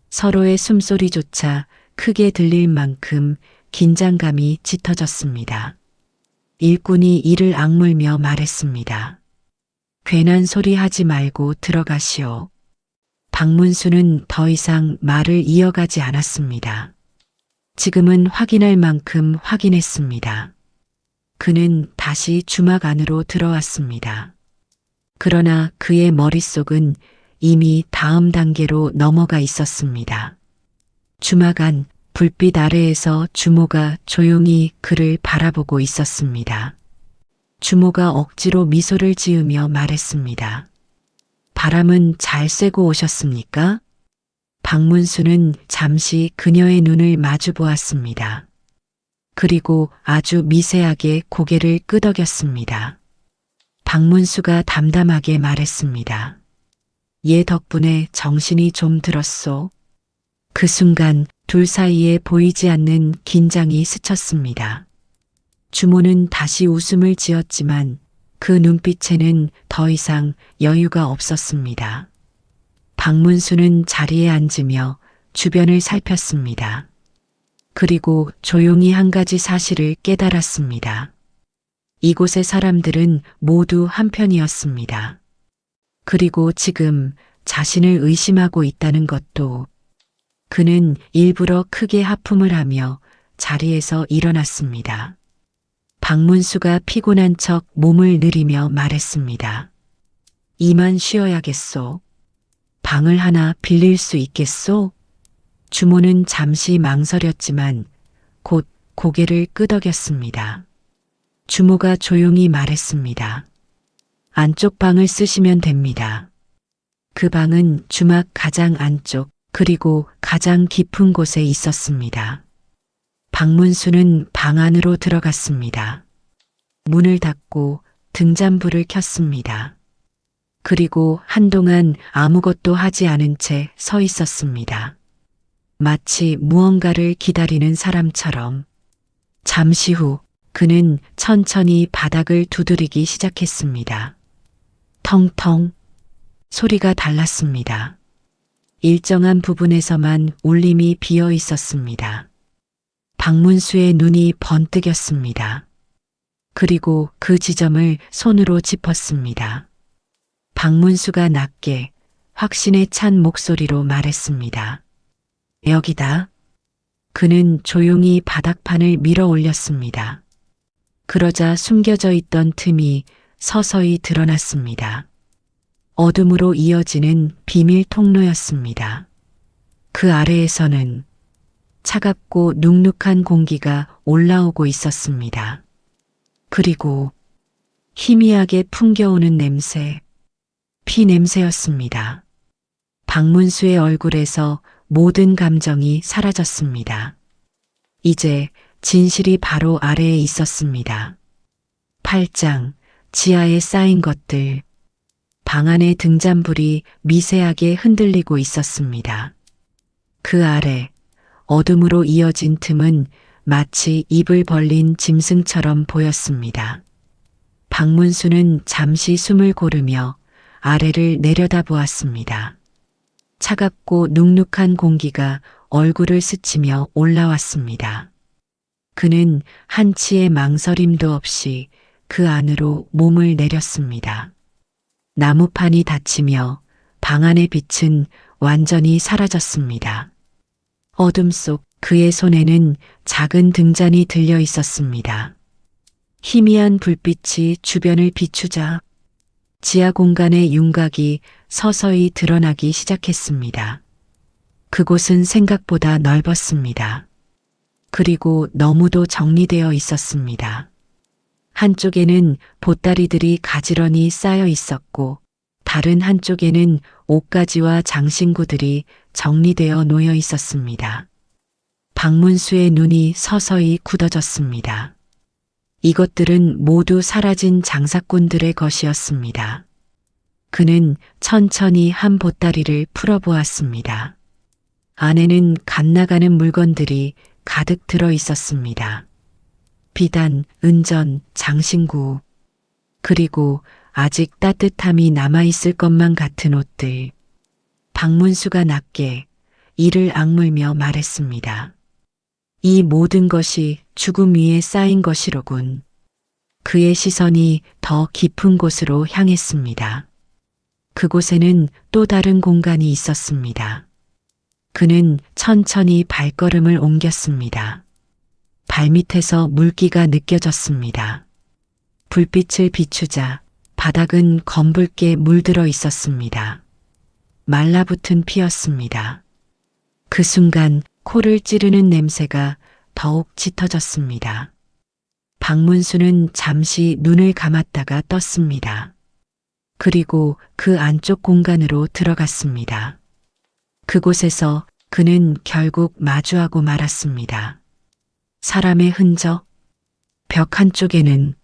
서로의 숨소리조차 크게 들릴 만큼 긴장감이 짙어졌습니다. 일꾼이 이를 악물며 말했습니다. 괜한 소리 하지 말고 들어가시오. 박문수는 더 이상 말을 이어가지 않았습니다. 지금은 확인할 만큼 확인했습니다. 그는 다시 주막 안으로 들어왔습니다. 그러나 그의 머릿속은 이미 다음 단계로 넘어가 있었습니다. 주막 안 불빛 아래에서 주모가 조용히 그를 바라보고 있었습니다. 주모가 억지로 미소를 지으며 말했습니다. 바람은 잘 쐬고 오셨습니까? 박문수는 잠시 그녀의 눈을 마주 보았습니다. 그리고 아주 미세하게 고개를 끄덕였습니다. 박문수가 담담하게 말했습니다. 얘 덕분에 정신이 좀 들었소. 그 순간 둘 사이에 보이지 않는 긴장이 스쳤습니다. 주모는 다시 웃음을 지었지만 그 눈빛에는 더 이상 여유가 없었습니다. 박문수는 자리에 앉으며 주변을 살폈습니다. 그리고 조용히 한 가지 사실을 깨달았습니다. 이곳의 사람들은 모두 한편이었습니다. 그리고 지금 자신을 의심하고 있다는 것도. 그는 일부러 크게 하품을 하며 자리에서 일어났습니다. 박문수가 피곤한 척 몸을 느리며 말했습니다. 이만 쉬어야겠소. 방을 하나 빌릴 수 있겠소? 주모는 잠시 망설였지만 곧 고개를 끄덕였습니다. 주모가 조용히 말했습니다. 안쪽 방을 쓰시면 됩니다. 그 방은 주막 가장 안쪽 그리고 가장 깊은 곳에 있었습니다. 박문수는 방 안으로 들어갔습니다. 문을 닫고 등잔불을 켰습니다. 그리고 한동안 아무것도 하지 않은 채 서 있었습니다. 마치 무언가를 기다리는 사람처럼. 잠시 후 그는 천천히 바닥을 두드리기 시작했습니다. 텅텅 소리가 달랐습니다. 일정한 부분에서만 울림이 비어 있었습니다. 박문수의 눈이 번뜩였습니다. 그리고 그 지점을 손으로 짚었습니다. 박문수가 낮게 확신에 찬 목소리로 말했습니다. 여기다. 그는 조용히 바닥판을 밀어 올렸습니다. 그러자 숨겨져 있던 틈이 서서히 드러났습니다. 어둠으로 이어지는 비밀 통로였습니다. 그 아래에서는 차갑고 눅눅한 공기가 올라오고 있었습니다. 그리고 희미하게 풍겨오는 냄새, 피 냄새였습니다. 박문수의 얼굴에서 모든 감정이 사라졌습니다. 이제 진실이 바로 아래에 있었습니다. 팔짱, 지하에 쌓인 것들, 방 안의 등잔불이 미세하게 흔들리고 있었습니다. 그 아래 어둠으로 이어진 틈은 마치 입을 벌린 짐승처럼 보였습니다. 박문수는 잠시 숨을 고르며 아래를 내려다보았습니다. 차갑고 눅눅한 공기가 얼굴을 스치며 올라왔습니다. 그는 한치의 망설임도 없이 그 안으로 몸을 내렸습니다. 나무판이 닫히며 방 안의 빛은 완전히 사라졌습니다. 어둠 속 그의 손에는 작은 등잔이 들려 있었습니다. 희미한 불빛이 주변을 비추자 지하 공간의 윤곽이 서서히 드러나기 시작했습니다. 그곳은 생각보다 넓었습니다. 그리고 너무도 정리되어 있었습니다. 한쪽에는 보따리들이 가지런히 쌓여 있었고 다른 한쪽에는 옷가지와 장신구들이 정리되어 놓여 있었습니다. 박문수의 눈이 서서히 굳어졌습니다. 이것들은 모두 사라진 장사꾼들의 것이었습니다. 그는 천천히 한 보따리를 풀어보았습니다. 안에는 갓나가는 물건들이 가득 들어 있었습니다. 비단, 은전, 장신구, 그리고 아직 따뜻함이 남아있을 것만 같은 옷들. 박문수가 낮게 이를 악물며 말했습니다. 이 모든 것이 죽음 위에 쌓인 것이로군. 그의 시선이 더 깊은 곳으로 향했습니다. 그곳에는 또 다른 공간이 있었습니다. 그는 천천히 발걸음을 옮겼습니다. 발밑에서 물기가 느껴졌습니다. 불빛을 비추자 바닥은 검붉게 물들어 있었습니다. 말라붙은 피였습니다. 그 순간 코를 찌르는 냄새가 더욱 짙어졌습니다. 박문수는 잠시 눈을 감았다가 떴습니다. 그리고 그 안쪽 공간으로 들어갔습니다. 그곳에서 그는 결국 마주하고 말았습니다. 사람의 흔적? 벽 한쪽에는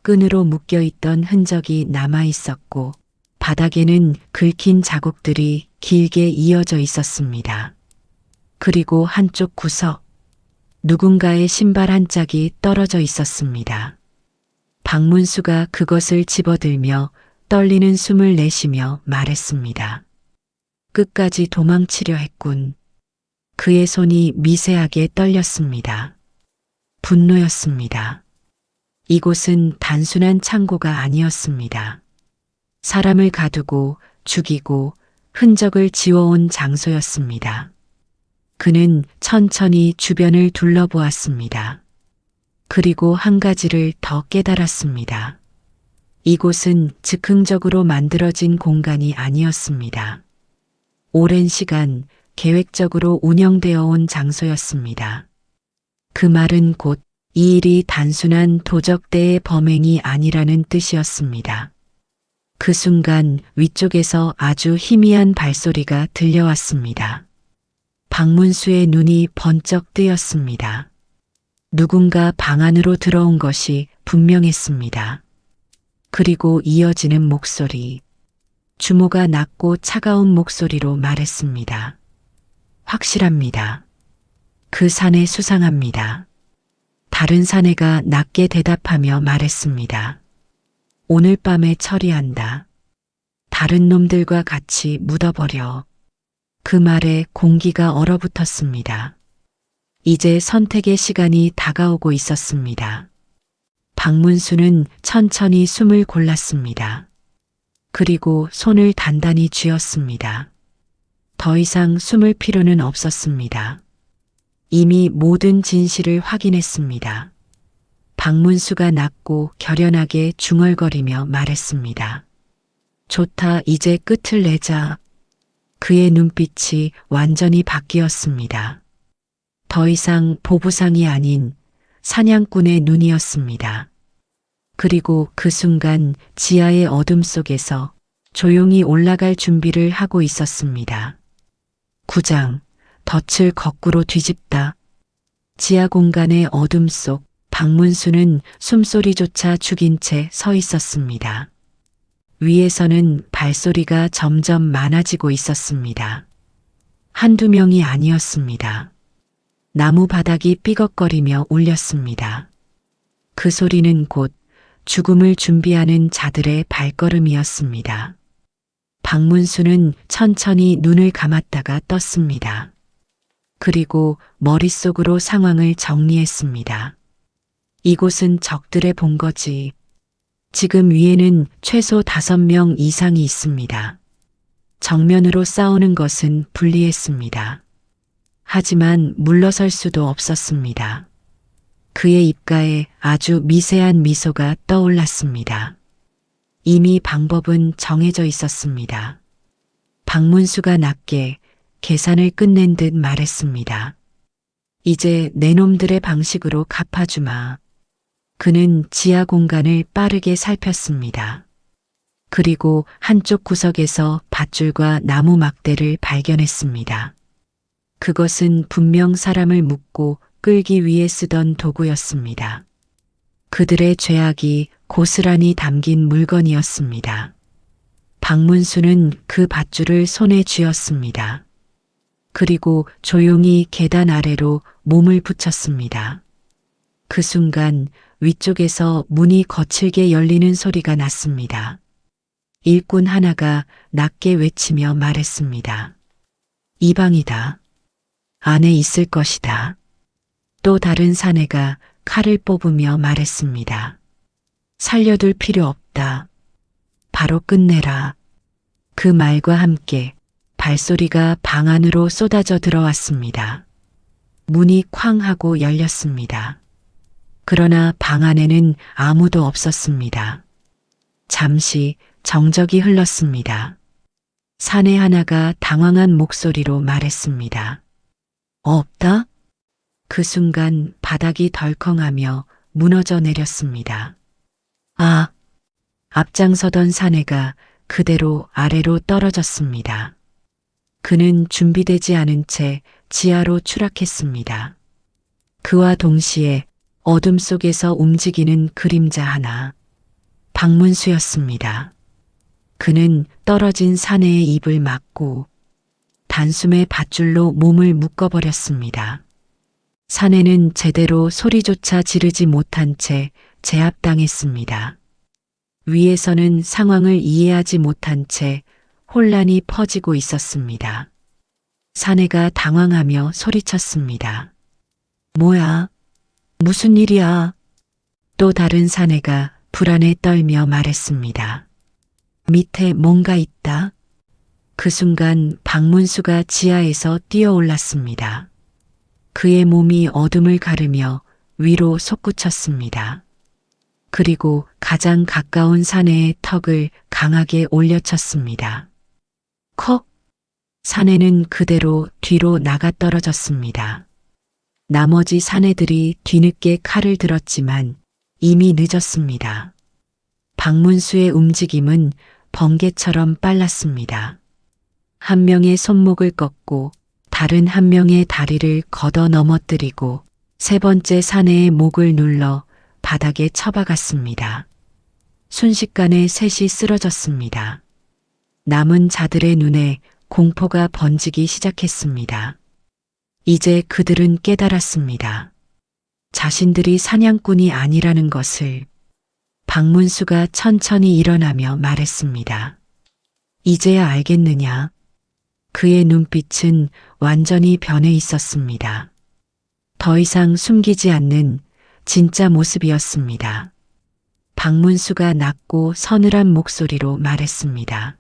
끈으로 묶여있던 흔적이 남아 있었고 바닥에는 긁힌 자국들이 길게 이어져 있었습니다. 그리고 한쪽 구석, 누군가의 신발 한 짝이 떨어져 있었습니다. 박문수가 그것을 집어들며 떨리는 숨을 내쉬며 말했습니다. 끝까지 도망치려 했군. 그의 손이 미세하게 떨렸습니다. 분노였습니다. 이곳은 단순한 창고가 아니었습니다. 사람을 가두고 죽이고 흔적을 지워온 장소였습니다. 그는 천천히 주변을 둘러보았습니다. 그리고 한 가지를 더 깨달았습니다. 이곳은 즉흥적으로 만들어진 공간이 아니었습니다. 오랜 시간 계획적으로 운영되어 온 장소였습니다. 그 말은 곧 이 일이 단순한 도적대의 범행이 아니라는 뜻이었습니다. 그 순간 위쪽에서 아주 희미한 발소리가 들려왔습니다. 박문수의 눈이 번쩍 뜨였습니다. 누군가 방 안으로 들어온 것이 분명했습니다. 그리고 이어지는 목소리. 주모가 낮고 차가운 목소리로 말했습니다. 확실합니다. 그 사내 수상합니다. 다른 사내가 낮게 대답하며 말했습니다. 오늘 밤에 처리한다. 다른 놈들과 같이 묻어버려. 그 말에 공기가 얼어붙었습니다. 이제 선택의 시간이 다가오고 있었습니다. 박문수는 천천히 숨을 골랐습니다. 그리고 손을 단단히 쥐었습니다. 더 이상 숨을 필요는 없었습니다. 이미 모든 진실을 확인했습니다. 박문수가 낮고 결연하게 중얼거리며 말했습니다. 좋다, 이제 끝을 내자. 그의 눈빛이 완전히 바뀌었습니다. 더 이상 보부상이 아닌 사냥꾼의 눈이었습니다. 그리고 그 순간 지하의 어둠 속에서 조용히 올라갈 준비를 하고 있었습니다. 9장, 덫을 거꾸로 뒤집다. 지하 공간의 어둠 속 박문수는 숨소리조차 죽인 채 서 있었습니다. 위에서는 발소리가 점점 많아지고 있었습니다. 한두 명이 아니었습니다. 나무 바닥이 삐걱거리며 울렸습니다. 그 소리는 곧 죽음을 준비하는 자들의 발걸음이었습니다. 박문수는 천천히 눈을 감았다가 떴습니다. 그리고 머릿속으로 상황을 정리했습니다. 이곳은 적들의 본거지. 지금 위에는 최소 5명 이상이 있습니다. 정면으로 싸우는 것은 불리했습니다. 하지만 물러설 수도 없었습니다. 그의 입가에 아주 미세한 미소가 떠올랐습니다. 이미 방법은 정해져 있었습니다. 박문수가 낮게 계산을 끝낸 듯 말했습니다. 이제 내 놈들의 방식으로 갚아주마. 그는 지하 공간을 빠르게 살폈습니다. 그리고 한쪽 구석에서 밧줄과 나무 막대를 발견했습니다. 그것은 분명 사람을 묶고 끌기 위해 쓰던 도구였습니다. 그들의 죄악이 고스란히 담긴 물건이었습니다. 박문수는 그 밧줄을 손에 쥐었습니다. 그리고 조용히 계단 아래로 몸을 붙였습니다. 그 순간 위쪽에서 문이 거칠게 열리는 소리가 났습니다. 일꾼 하나가 낮게 외치며 말했습니다. 이 방이다. 안에 있을 것이다. 또 다른 사내가 칼을 뽑으며 말했습니다. 살려둘 필요 없다. 바로 끝내라. 그 말과 함께 발소리가 방 안으로 쏟아져 들어왔습니다. 문이 쾅 하고 열렸습니다. 그러나 방 안에는 아무도 없었습니다. 잠시 정적이 흘렀습니다. 사내 하나가 당황한 목소리로 말했습니다. 없다? 그 순간 바닥이 덜컹하며 무너져 내렸습니다. 아! 앞장서던 사내가 그대로 아래로 떨어졌습니다. 그는 준비되지 않은 채 지하로 추락했습니다. 그와 동시에 어둠 속에서 움직이는 그림자 하나. 박문수였습니다. 그는 떨어진 사내의 입을 막고 단숨에 밧줄로 몸을 묶어버렸습니다. 사내는 제대로 소리조차 지르지 못한 채 제압당했습니다. 위에서는 상황을 이해하지 못한 채 혼란이 퍼지고 있었습니다. 사내가 당황하며 소리쳤습니다. 뭐야? 무슨 일이야? 또 다른 사내가 불안에 떨며 말했습니다. 밑에 뭔가 있다. 그 순간 박문수가 지하에서 뛰어올랐습니다. 그의 몸이 어둠을 가르며 위로 솟구쳤습니다. 그리고 가장 가까운 사내의 턱을 강하게 올려쳤습니다. 컥! 사내는 그대로 뒤로 나가 떨어졌습니다. 나머지 사내들이 뒤늦게 칼을 들었지만 이미 늦었습니다. 박문수의 움직임은 번개처럼 빨랐습니다. 한 명의 손목을 꺾고 다른 한 명의 다리를 걷어 넘어뜨리고 세 번째 사내의 목을 눌러 바닥에 처박았습니다. 순식간에 셋이 쓰러졌습니다. 남은 자들의 눈에 공포가 번지기 시작했습니다. 이제 그들은 깨달았습니다. 자신들이 사냥꾼이 아니라는 것을. 박문수가 천천히 일어나며 말했습니다. 이제야 알겠느냐? 그의 눈빛은 완전히 변해 있었습니다. 더 이상 숨기지 않는 진짜 모습이었습니다. 박문수가 낮고 서늘한 목소리로 말했습니다.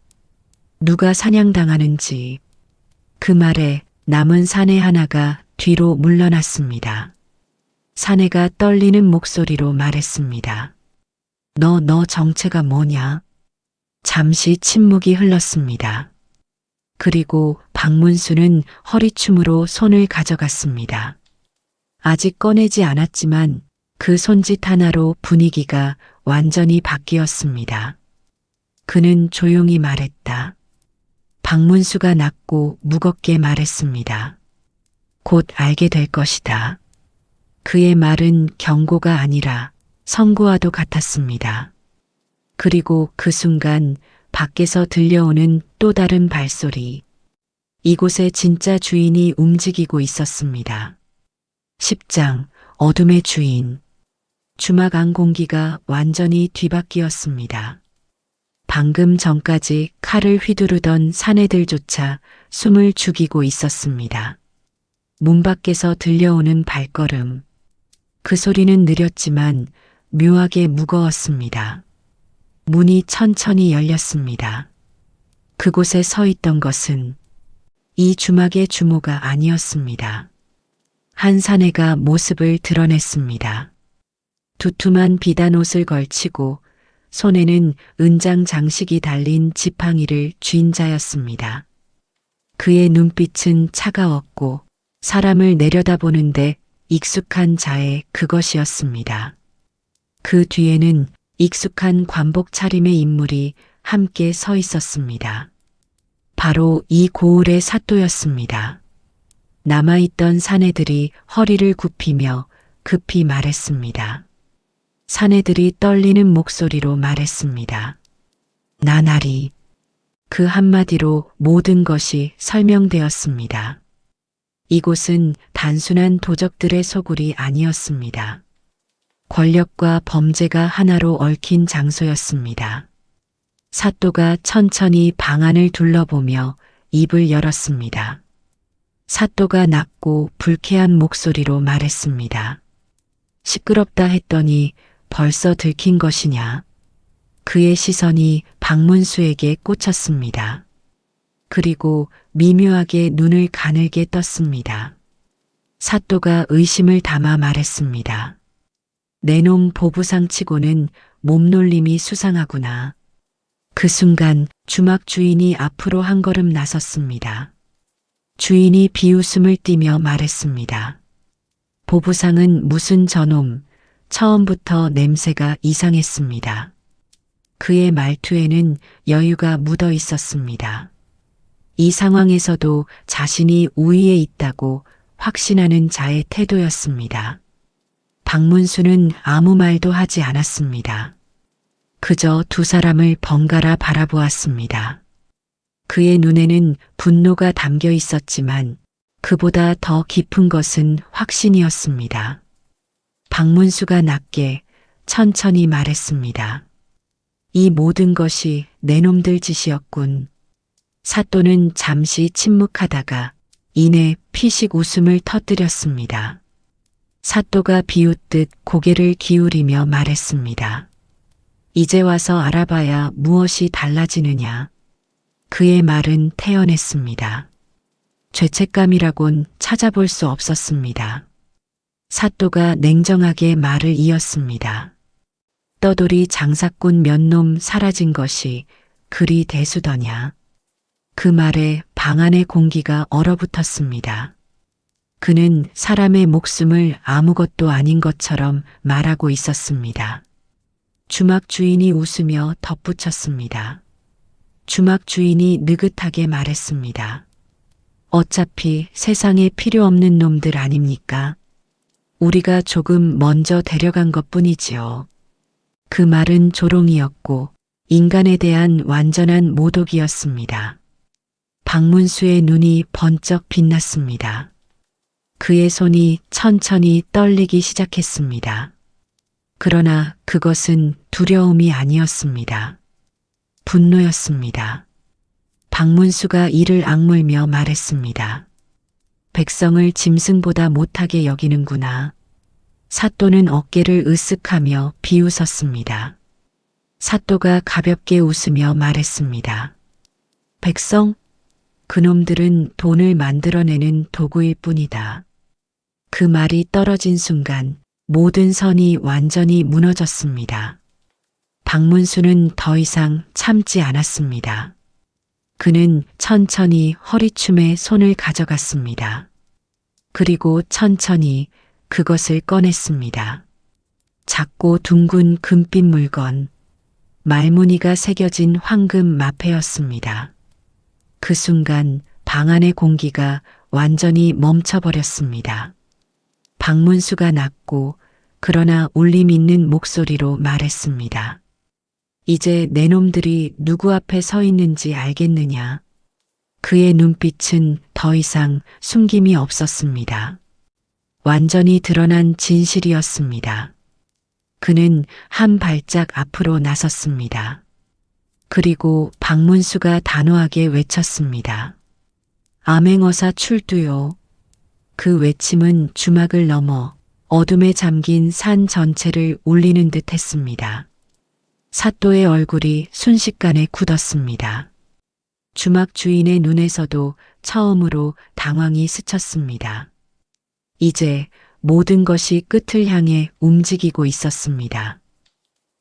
누가 사냥당하는지. 그 말에 남은 사내 하나가 뒤로 물러났습니다. 사내가 떨리는 목소리로 말했습니다. 너 정체가 뭐냐? 잠시 침묵이 흘렀습니다. 그리고 박문수는 허리춤으로 손을 가져갔습니다. 아직 꺼내지 않았지만 그 손짓 하나로 분위기가 완전히 바뀌었습니다. 그는 조용히 말했다. 박문수가 낮고 무겁게 말했습니다. 곧 알게 될 것이다. 그의 말은 경고가 아니라 선고와도 같았습니다. 그리고 그 순간 밖에서 들려오는 또 다른 발소리. 이곳의 진짜 주인이 움직이고 있었습니다. 10장 어둠의 주인. 주막 안 공기가 완전히 뒤바뀌었습니다. 방금 전까지 칼을 휘두르던 사내들조차 숨을 죽이고 있었습니다. 문 밖에서 들려오는 발걸음. 그 소리는 느렸지만 묘하게 무거웠습니다. 문이 천천히 열렸습니다. 그곳에 서 있던 것은 이 주막의 주모가 아니었습니다. 한 사내가 모습을 드러냈습니다. 두툼한 비단옷을 걸치고 손에는 은장 장식이 달린 지팡이를 쥔 자였습니다. 그의 눈빛은 차가웠고 사람을 내려다보는데 익숙한 자의 그것이었습니다. 그 뒤에는 익숙한 관복 차림의 인물이 함께 서 있었습니다. 바로 이 고을의 사또였습니다. 남아있던 사내들이 허리를 굽히며 급히 말했습니다. 사내들이 떨리는 목소리로 말했습니다. 나날이. 그 한마디로 모든 것이 설명되었습니다. 이곳은 단순한 도적들의 소굴이 아니었습니다. 권력과 범죄가 하나로 얽힌 장소였습니다. 사또가 천천히 방 안을 둘러보며 입을 열었습니다. 사또가 낮고 불쾌한 목소리로 말했습니다. 시끄럽다 했더니 벌써 들킨 것이냐? 그의 시선이 박문수에게 꽂혔습니다. 그리고 미묘하게 눈을 가늘게 떴습니다. 사또가 의심을 담아 말했습니다. 내놈 보부상치고는 몸놀림이 수상하구나. 그 순간 주막 주인이 앞으로 한 걸음 나섰습니다. 주인이 비웃음을 띠며 말했습니다. 보부상은 무슨 저놈, 처음부터 냄새가 이상했습니다. 그의 말투에는 여유가 묻어 있었습니다. 이 상황에서도 자신이 우위에 있다고 확신하는 자의 태도였습니다. 박문수는 아무 말도 하지 않았습니다. 그저 두 사람을 번갈아 바라보았습니다. 그의 눈에는 분노가 담겨 있었지만 그보다 더 깊은 것은 확신이었습니다. 박문수가 낮게 천천히 말했습니다. 이 모든 것이 내놈들 짓이었군. 사또는 잠시 침묵하다가 이내 피식 웃음을 터뜨렸습니다. 사또가 비웃듯 고개를 기울이며 말했습니다. 이제 와서 알아봐야 무엇이 달라지느냐. 그의 말은 태연했습니다. 죄책감이라곤 찾아볼 수 없었습니다. 사또가 냉정하게 말을 이었습니다. 떠돌이 장사꾼 몇 놈 사라진 것이 그리 대수더냐. 그 말에 방 안의 공기가 얼어붙었습니다. 그는 사람의 목숨을 아무것도 아닌 것처럼 말하고 있었습니다. 주막 주인이 웃으며 덧붙였습니다. 주막 주인이 느긋하게 말했습니다. 어차피 세상에 필요 없는 놈들 아닙니까? 우리가 조금 먼저 데려간 것뿐이지요. 그 말은 조롱이었고 인간에 대한 완전한 모독이었습니다. 박문수의 눈이 번쩍 빛났습니다. 그의 손이 천천히 떨리기 시작했습니다. 그러나 그것은 두려움이 아니었습니다. 분노였습니다. 박문수가 이를 악물며 말했습니다. 백성을 짐승보다 못하게 여기는구나. 사또는 어깨를 으쓱하며 비웃었습니다. 사또가 가볍게 웃으며 말했습니다. 백성? 그놈들은 돈을 만들어내는 도구일 뿐이다. 그 말이 떨어진 순간 모든 선이 완전히 무너졌습니다. 박문수는 더 이상 참지 않았습니다. 그는 천천히 허리춤에 손을 가져갔습니다. 그리고 천천히 그것을 꺼냈습니다. 작고 둥근 금빛 물건, 말무늬가 새겨진 황금 마패였습니다. 그 순간 방 안의 공기가 완전히 멈춰버렸습니다. 박문수가 낮고 그러나 울림 있는 목소리로 말했습니다. 이제 내 놈들이 누구 앞에 서 있는지 알겠느냐? 그의 눈빛은 더 이상 숨김이 없었습니다. 완전히 드러난 진실이었습니다. 그는 한 발짝 앞으로 나섰습니다. 그리고 박문수가 단호하게 외쳤습니다. 암행어사 출두요. 그 외침은 주막을 넘어 어둠에 잠긴 산 전체를 울리는 듯 했습니다. 사또의 얼굴이 순식간에 굳었습니다. 주막 주인의 눈에서도 처음으로 당황이 스쳤습니다. 이제 모든 것이 끝을 향해 움직이고 있었습니다.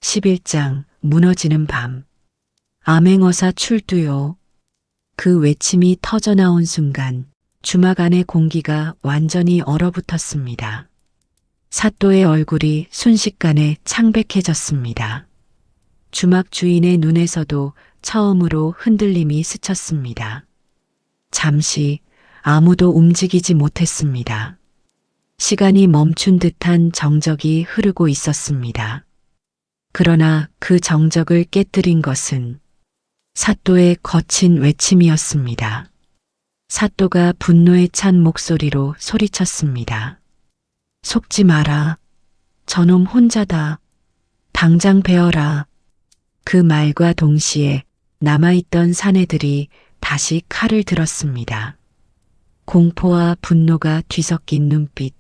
11장 무너지는 밤. 암행어사 출두요. 그 외침이 터져나온 순간 주막 안의 공기가 완전히 얼어붙었습니다. 사또의 얼굴이 순식간에 창백해졌습니다. 주막 주인의 눈에서도 처음으로 흔들림이 스쳤습니다. 잠시 아무도 움직이지 못했습니다. 시간이 멈춘 듯한 정적이 흐르고 있었습니다. 그러나 그 정적을 깨뜨린 것은 사또의 거친 외침이었습니다. 사또가 분노에 찬 목소리로 소리쳤습니다. 속지 마라. 저놈 혼자다. 당장 베어라. 그 말과 동시에 남아있던 사내들이 다시 칼을 들었습니다. 공포와 분노가 뒤섞인 눈빛.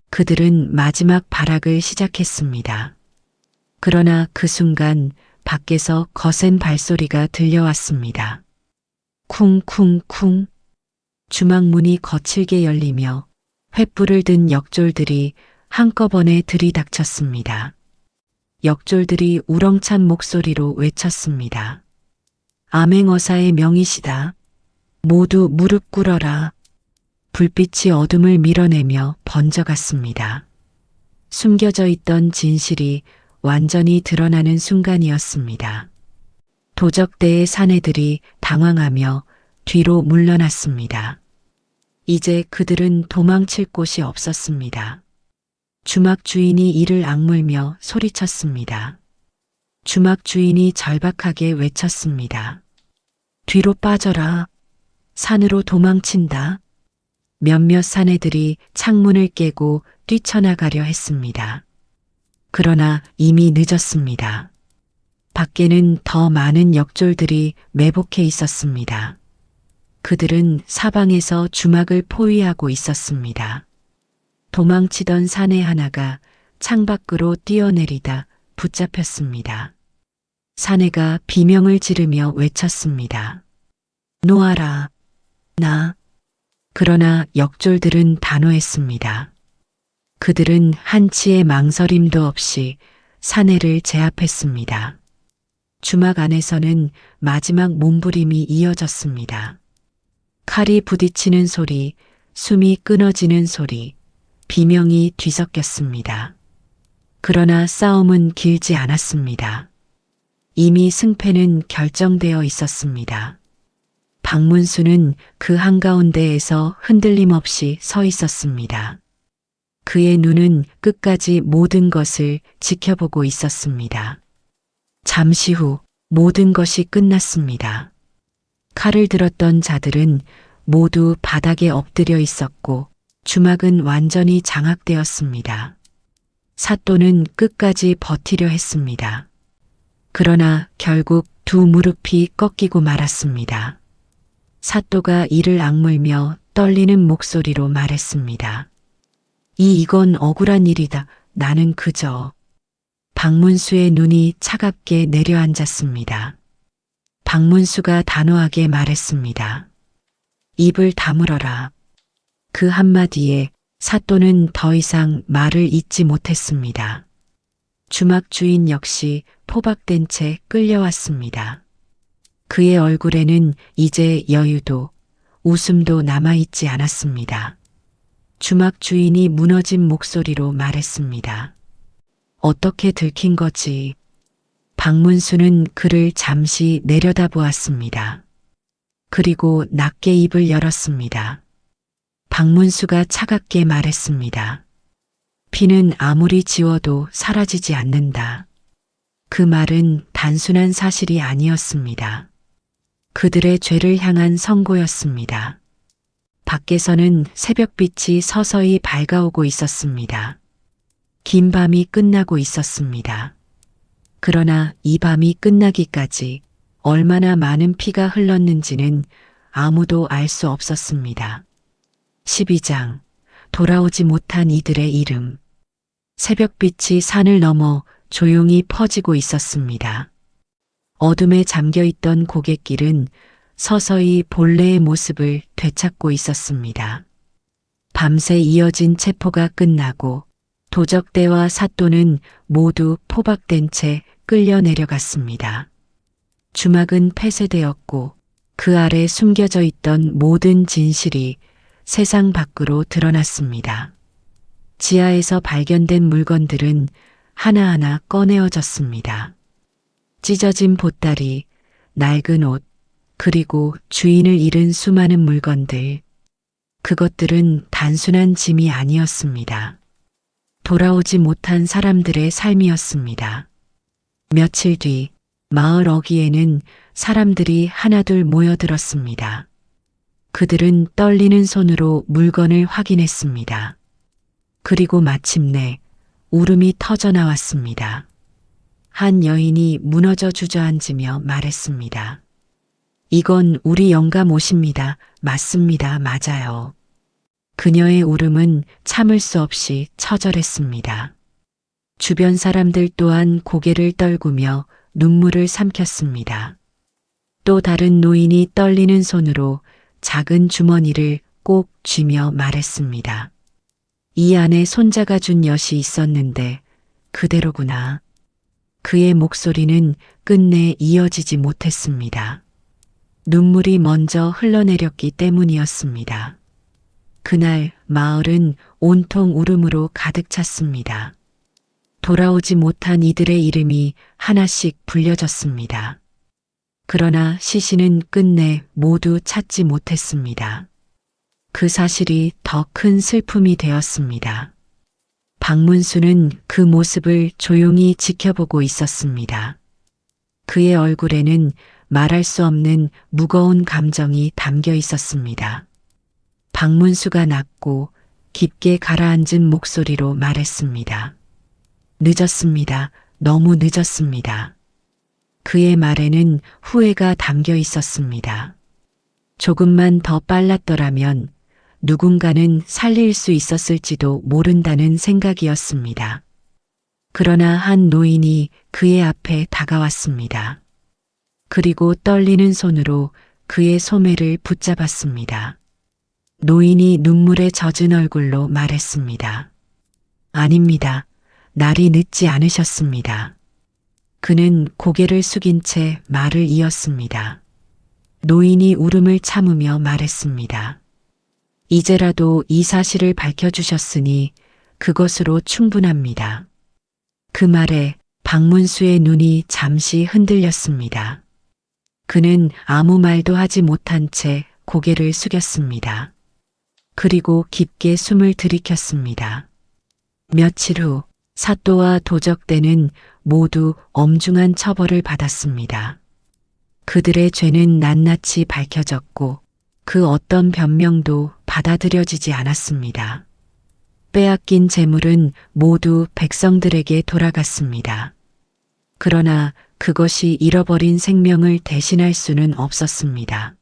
그들은 마지막 발악을 시작했습니다. 그러나 그 순간 밖에서 거센 발소리가 들려왔습니다. 쿵쿵쿵. 주막문이 거칠게 열리며 횃불을 든 역졸들이 한꺼번에 들이닥쳤습니다. 역졸들이 우렁찬 목소리로 외쳤습니다. 암행어사의 명이시다. 모두 무릎 꿇어라. 불빛이 어둠을 밀어내며 번져갔습니다. 숨겨져 있던 진실이 완전히 드러나는 순간이었습니다. 도적대의 사내들이 당황하며 뒤로 물러났습니다. 이제 그들은 도망칠 곳이 없었습니다. 주막 주인이 이를 악물며 소리쳤습니다. 주막 주인이 절박하게 외쳤습니다. 뒤로 빠져라. 산으로 도망친다. 몇몇 사내들이 창문을 깨고 뛰쳐나가려 했습니다. 그러나 이미 늦었습니다. 밖에는 더 많은 역졸들이 매복해 있었습니다. 그들은 사방에서 주막을 포위하고 있었습니다. 도망치던 사내 하나가 창밖으로 뛰어내리다 붙잡혔습니다. 사내가 비명을 지르며 외쳤습니다. 놓아라. 나. 그러나 역졸들은 단호했습니다. 그들은 한치의 망설임도 없이 사내를 제압했습니다. 주막 안에서는 마지막 몸부림이 이어졌습니다. 칼이 부딪히는 소리, 숨이 끊어지는 소리, 비명이 뒤섞였습니다. 그러나 싸움은 길지 않았습니다. 이미 승패는 결정되어 있었습니다. 박문수는 그 한가운데에서 흔들림 없이 서 있었습니다. 그의 눈은 끝까지 모든 것을 지켜보고 있었습니다. 잠시 후 모든 것이 끝났습니다. 칼을 들었던 자들은 모두 바닥에 엎드려 있었고 주막은 완전히 장악되었습니다. 사또는 끝까지 버티려 했습니다. 그러나 결국 두 무릎이 꺾이고 말았습니다. 사또가 이를 악물며 떨리는 목소리로 말했습니다. 이건 억울한 일이다. 나는 그저. 박문수의 눈이 차갑게 내려앉았습니다. 박문수가 단호하게 말했습니다. 입을 다물어라. 그 한마디에 사또는 더 이상 말을 잇지 못했습니다. 주막 주인 역시 포박된 채 끌려왔습니다. 그의 얼굴에는 이제 여유도 웃음도 남아있지 않았습니다. 주막 주인이 무너진 목소리로 말했습니다. 어떻게 들킨 거지? 박문수는 그를 잠시 내려다보았습니다. 그리고 낮게 입을 열었습니다. 박문수가 차갑게 말했습니다. 피는 아무리 지워도 사라지지 않는다. 그 말은 단순한 사실이 아니었습니다. 그들의 죄를 향한 선고였습니다. 밖에서는 새벽빛이 서서히 밝아오고 있었습니다. 긴 밤이 끝나고 있었습니다. 그러나 이 밤이 끝나기까지 얼마나 많은 피가 흘렀는지는 아무도 알 수 없었습니다. 12장 돌아오지 못한 이들의 이름. 새벽빛이 산을 넘어 조용히 퍼지고 있었습니다. 어둠에 잠겨있던 고갯길은 서서히 본래의 모습을 되찾고 있었습니다. 밤새 이어진 체포가 끝나고 도적대와 사또는 모두 포박된 채 끌려 내려갔습니다. 주막은 폐쇄되었고 그 아래 숨겨져 있던 모든 진실이 세상 밖으로 드러났습니다. 지하에서 발견된 물건들은 하나하나 꺼내어졌습니다. 찢어진 보따리, 낡은 옷, 그리고 주인을 잃은 수많은 물건들. 그것들은 단순한 짐이 아니었습니다. 돌아오지 못한 사람들의 삶이었습니다. 며칠 뒤 마을 어귀에는 사람들이 하나둘 모여들었습니다. 그들은 떨리는 손으로 물건을 확인했습니다. 그리고 마침내 울음이 터져 나왔습니다. 한 여인이 무너져 주저앉으며 말했습니다. 이건 우리 영감 옷입니다. 맞습니다. 맞아요. 그녀의 울음은 참을 수 없이 처절했습니다. 주변 사람들 또한 고개를 떨구며 눈물을 삼켰습니다. 또 다른 노인이 떨리는 손으로 작은 주머니를 꼭 쥐며 말했습니다. 이 안에 손자가 준 엿이 있었는데 그대로구나. 그의 목소리는 끝내 이어지지 못했습니다. 눈물이 먼저 흘러내렸기 때문이었습니다. 그날 마을은 온통 울음으로 가득 찼습니다. 돌아오지 못한 이들의 이름이 하나씩 불려졌습니다. 그러나 시신은 끝내 모두 찾지 못했습니다. 그 사실이 더 큰 슬픔이 되었습니다. 박문수는 그 모습을 조용히 지켜보고 있었습니다. 그의 얼굴에는 말할 수 없는 무거운 감정이 담겨 있었습니다. 박문수가 낮고 깊게 가라앉은 목소리로 말했습니다. 늦었습니다. 너무 늦었습니다. 그의 말에는 후회가 담겨 있었습니다. 조금만 더 빨랐더라면 누군가는 살릴 수 있었을지도 모른다는 생각이었습니다. 그러나 한 노인이 그의 앞에 다가왔습니다. 그리고 떨리는 손으로 그의 소매를 붙잡았습니다. 노인이 눈물에 젖은 얼굴로 말했습니다. 아닙니다. 날이 늦지 않으셨습니다. 그는 고개를 숙인 채 말을 이었습니다. 노인이 울음을 참으며 말했습니다. 이제라도 이 사실을 밝혀주셨으니 그것으로 충분합니다. 그 말에 박문수의 눈이 잠시 흔들렸습니다. 그는 아무 말도 하지 못한 채 고개를 숙였습니다. 그리고 깊게 숨을 들이켰습니다. 며칠 후 사또와 도적대는 모두 엄중한 처벌을 받았습니다. 그들의 죄는 낱낱이 밝혀졌고 그 어떤 변명도 받아들여지지 않았습니다. 빼앗긴 재물은 모두 백성들에게 돌아갔습니다. 그러나 그것이 잃어버린 생명을 대신할 수는 없었습니다.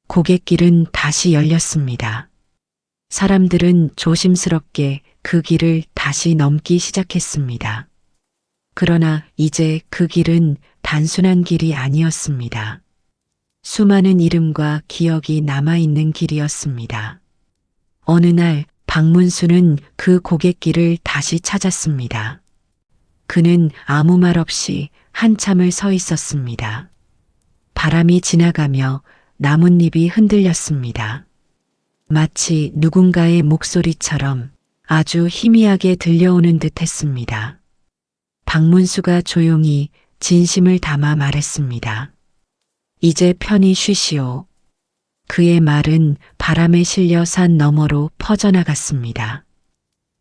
고갯길은 다시 열렸습니다. 사람들은 조심스럽게 그 길을 다시 넘기 시작했습니다. 그러나 이제 그 길은 단순한 길이 아니었습니다. 수많은 이름과 기억이 남아있는 길이었습니다. 어느 날 박문수는 그 고갯길을 다시 찾았습니다. 그는 아무 말 없이 한참을 서 있었습니다. 바람이 지나가며 나뭇잎이 흔들렸습니다. 마치 누군가의 목소리처럼 아주 희미하게 들려오는 듯 했습니다. 박문수가 조용히 진심을 담아 말했습니다. 이제 편히 쉬시오. 그의 말은 바람에 실려 산 너머로 퍼져나갔습니다.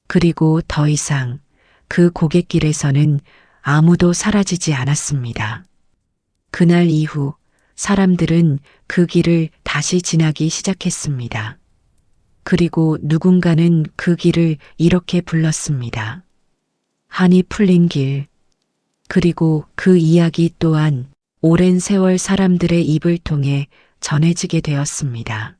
그리고 더 이상 그 고갯길에서는 아무도 사라지지 않았습니다. 그날 이후 사람들은 그 길을 다시 지나기 시작했습니다. 그리고 누군가는 그 길을 이렇게 불렀습니다. 한이 풀린 길. 그리고 그 이야기 또한 오랜 세월 사람들의 입을 통해 전해지게 되었습니다.